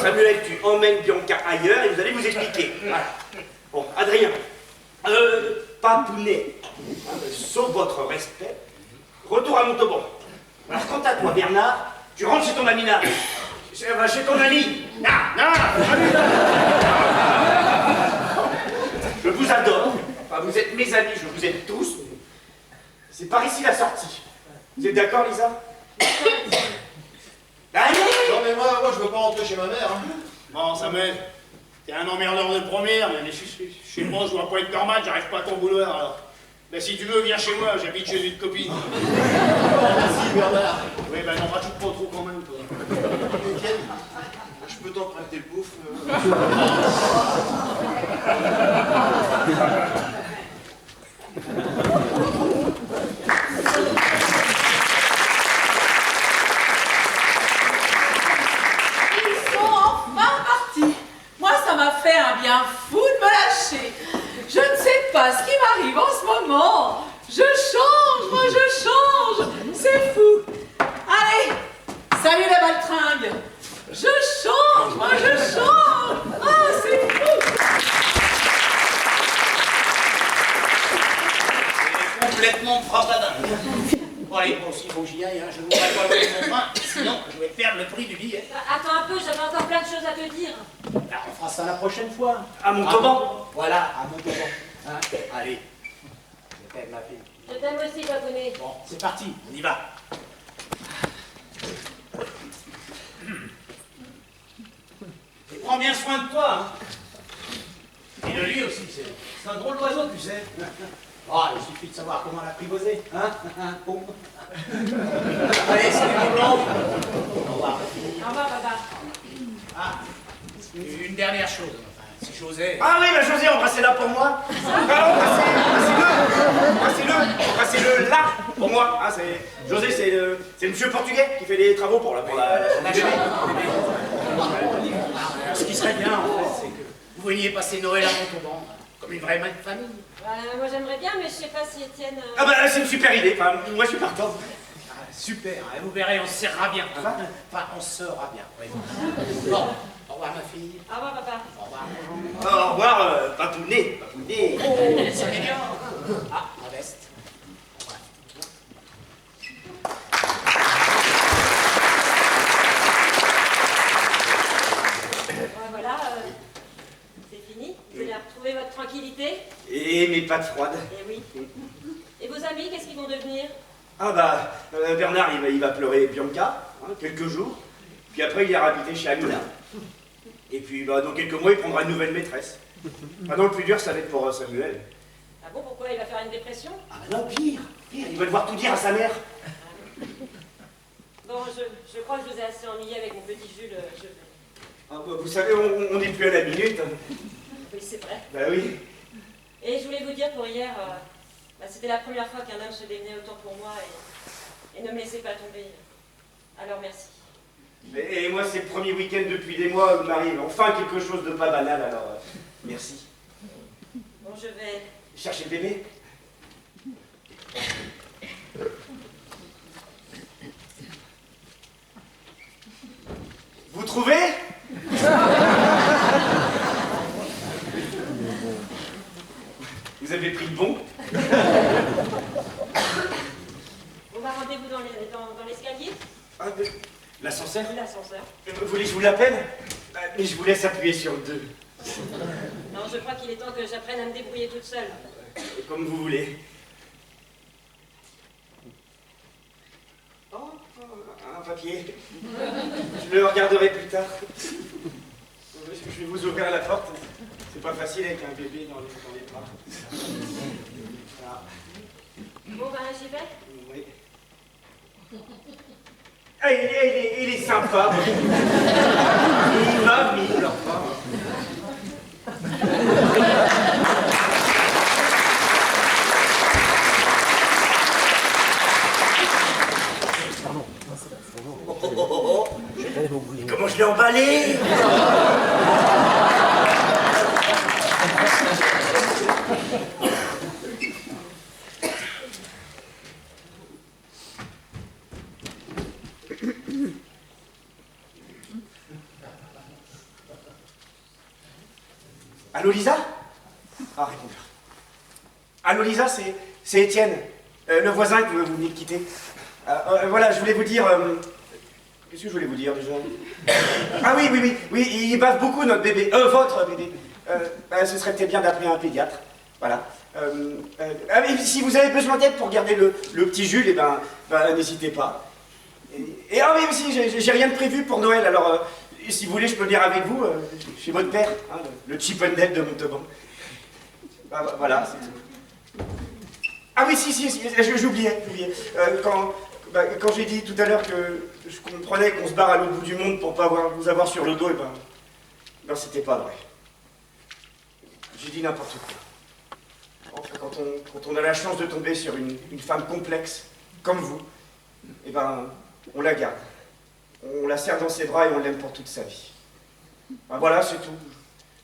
Samuel, tu emmènes Bianca ailleurs et vous allez vous expliquer. Voilà. Bon, Adrien, Papounet, sauf votre respect, retour à Montauban. Alors quant à toi, Bernard, tu rentres chez ton ami Nard. Chez ton ami. Non. Je vous adore. Enfin, vous êtes mes amis, je vous aime tous. C'est par ici la sortie. Vous êtes d'accord, Lisa? Allez! Non mais moi je veux pas rentrer chez ma mère. Hein. Bon, Samuel, t'es un emmerdeur de première, mais chez moi, je dois pas être normal, j'arrive pas à ton boulot, alors. Ben si tu veux, viens chez moi, j'habite chez une copine. Merci, Bernard. Oui, ben n'en rajoute pas trop quand même, toi. Etienne, je peux t'emprunter le bouffe Ils sont enfin partis. Moi, ça m'a fait un bien fou de me lâcher. Je ne sais pas ce qui m'arrive en ce moment. Je change, moi je change. C'est fou. Allez, salut la baltringue. Je change, moi je change. Ah, c'est fou. C'est complètement propre à dingue. Bon, allez, bon, s'il faut que j'y aille, hein, je ne voudrais pas lever mon train, sinon je vais perdre le prix du billet. Attends un peu, j'avais encore plein de choses à te dire. Ah, on fera ça la prochaine fois. À Montauban. Voilà, à Montauban. Hein, allez, je t'aime ma fille. Je t'aime aussi, Papounet. Bon, c'est parti, on y va. Et prends bien soin de toi, hein. Et de lui aussi, c'est un drôle d'oiseau, tu sais. Oh, il suffit de savoir comment l'apprivoiser, hein? Bon. Allez, salut mon blanc. Au revoir. Au revoir, papa. Ah, une dernière chose, enfin, si j'osais. Ah oui, bah José, embrassez-la pour moi. Ah, embrassez-le là pour moi. Ah, José, c'est le monsieur portugais qui fait les travaux pour la bébé. Alors, ce qui serait bien, en fait, c'est que vous veniez passer Noël à Montauban, comme une vraie mère de famille. Moi, j'aimerais bien, mais je sais pas si Étienne... Ah bah c'est une super idée, enfin, moi je suis partant. Ah, super, hein, vous verrez, on se serrera bien. Enfin, on sera bien, oui. Bon, au revoir ma fille. Au revoir, papa. Au revoir mon Jean. Au revoir, papounet, papounet. Ça va bien. Ah, ma veste. Voilà, c'est fini. Vous allez retrouver votre tranquillité. Et mes pattes froides. Et oui. Et vos amis, qu'est-ce qu'ils vont devenir? Ah bah, Bernard, il va pleurer Bianca, hein, quelques jours. Puis après, il ira habiter chez Amina. Et puis, bah, dans quelques mois, il prendra une nouvelle maîtresse. Maintenant, le plus dur, ça va être pour Samuel. Ah bon, pourquoi? Il va faire une dépression? Ah bah non, pire, il va devoir tout dire à sa mère. Bon, je crois que je vous ai assez ennuyé avec mon petit Jules. Je vais. Ah bah, vous savez, on n'est plus à la minute. Hein. Oui, c'est vrai. Bah oui. Et je voulais vous dire pour hier, c'était la première fois qu'un homme se démenait autant pour moi et ne me laissait pas tomber. Alors merci. Et moi, c'est le premier week-end depuis des mois où il m'arrive enfin quelque chose de pas banal, alors merci. Bon, je vais... Chercher le bébé. Vous trouvez? Vous avez pris le bon? On va rendez-vous dans l'escalier? Ah, l'ascenseur? L'ascenseur. Vous voulez que je vous l'appelle? Mais je vous laisse appuyer sur le 2. Non, je crois qu'il est temps que j'apprenne à me débrouiller toute seule. Comme vous voulez. Oh, un papier. Je le regarderai plus tard. Je vais vous ouvrir la porte. C'est pas facile avec un bébé dans les bras. Voilà. Bon, ben, j'y vais. Oui. Ah, il est sympa. Il m'a mis leur pas. Comment je l'ai emballé? Allô Lisa? Ah, réponds. Allô Lisa, c'est Étienne, le voisin que vous venez de quitter. Voilà, je voulais vous dire... Qu'est-ce que je voulais vous dire déjà? Ah oui, il bave beaucoup notre bébé, votre bébé. Ce serait peut-être bien d'appeler un pédiatre. Voilà. Mais si vous avez besoin d'aide pour garder le petit Jules, eh ben n'hésitez pas. Ah oui, aussi, j'ai rien de prévu pour Noël, alors si vous voulez, je peux venir avec vous, chez votre père, hein, le Chip and Dale de Montauban. Voilà, c'est tout. Ah oui, si, j'oubliais. Quand j'ai dit tout à l'heure que je comprenais qu'on se barre à l'autre bout du monde pour pas vous avoir sur le dos, et ben c'était pas vrai. J'ai dit n'importe quoi. Enfin, quand on a la chance de tomber sur une femme complexe, comme vous, et ben on la garde. On la serre dans ses bras et on l'aime pour toute sa vie. Ben voilà, c'est tout.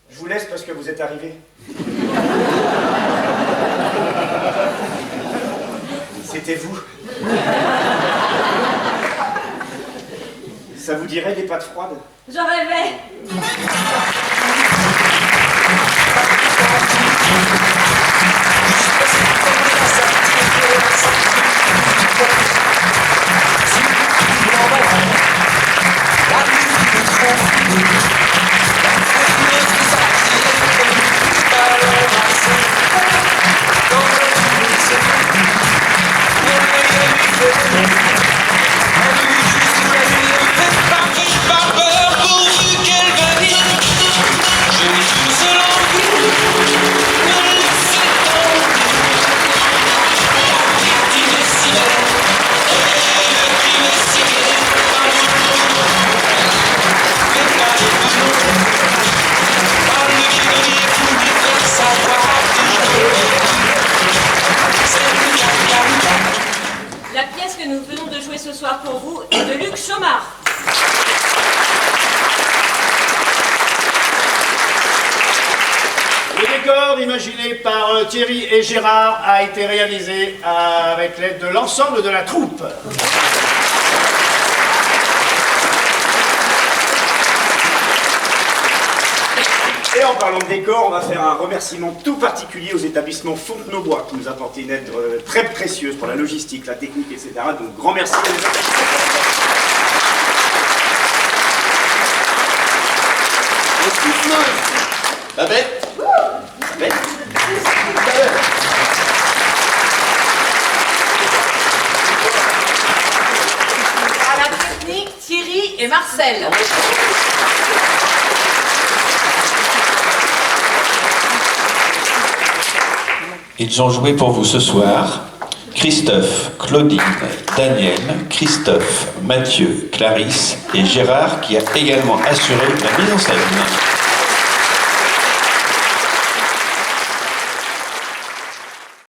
Je vous laisse parce que vous êtes arrivés. C'était vous. Ça vous dirait des pâtes froides? J'en rêvais. Par peur pourvu qu'elle valide soir pour vous est de Luc Chaumard. Le décor imaginé par Thierry et Gérard a été réalisé avec l'aide de l'ensemble de la troupe. Et en parlant de décor, on va faire un remerciement tout particulier aux établissements Fontenay-aux-Bois qui nous apportent une aide très précieuse pour la logistique, la technique, etc. Donc grand merci à les Babette. Babette. À la technique, Thierry et Marcel. Ils ont joué pour vous ce soir Christophe, Claudine, Daniel, Christophe, Mathieu, Clarisse et Gérard qui a également assuré la mise en scène.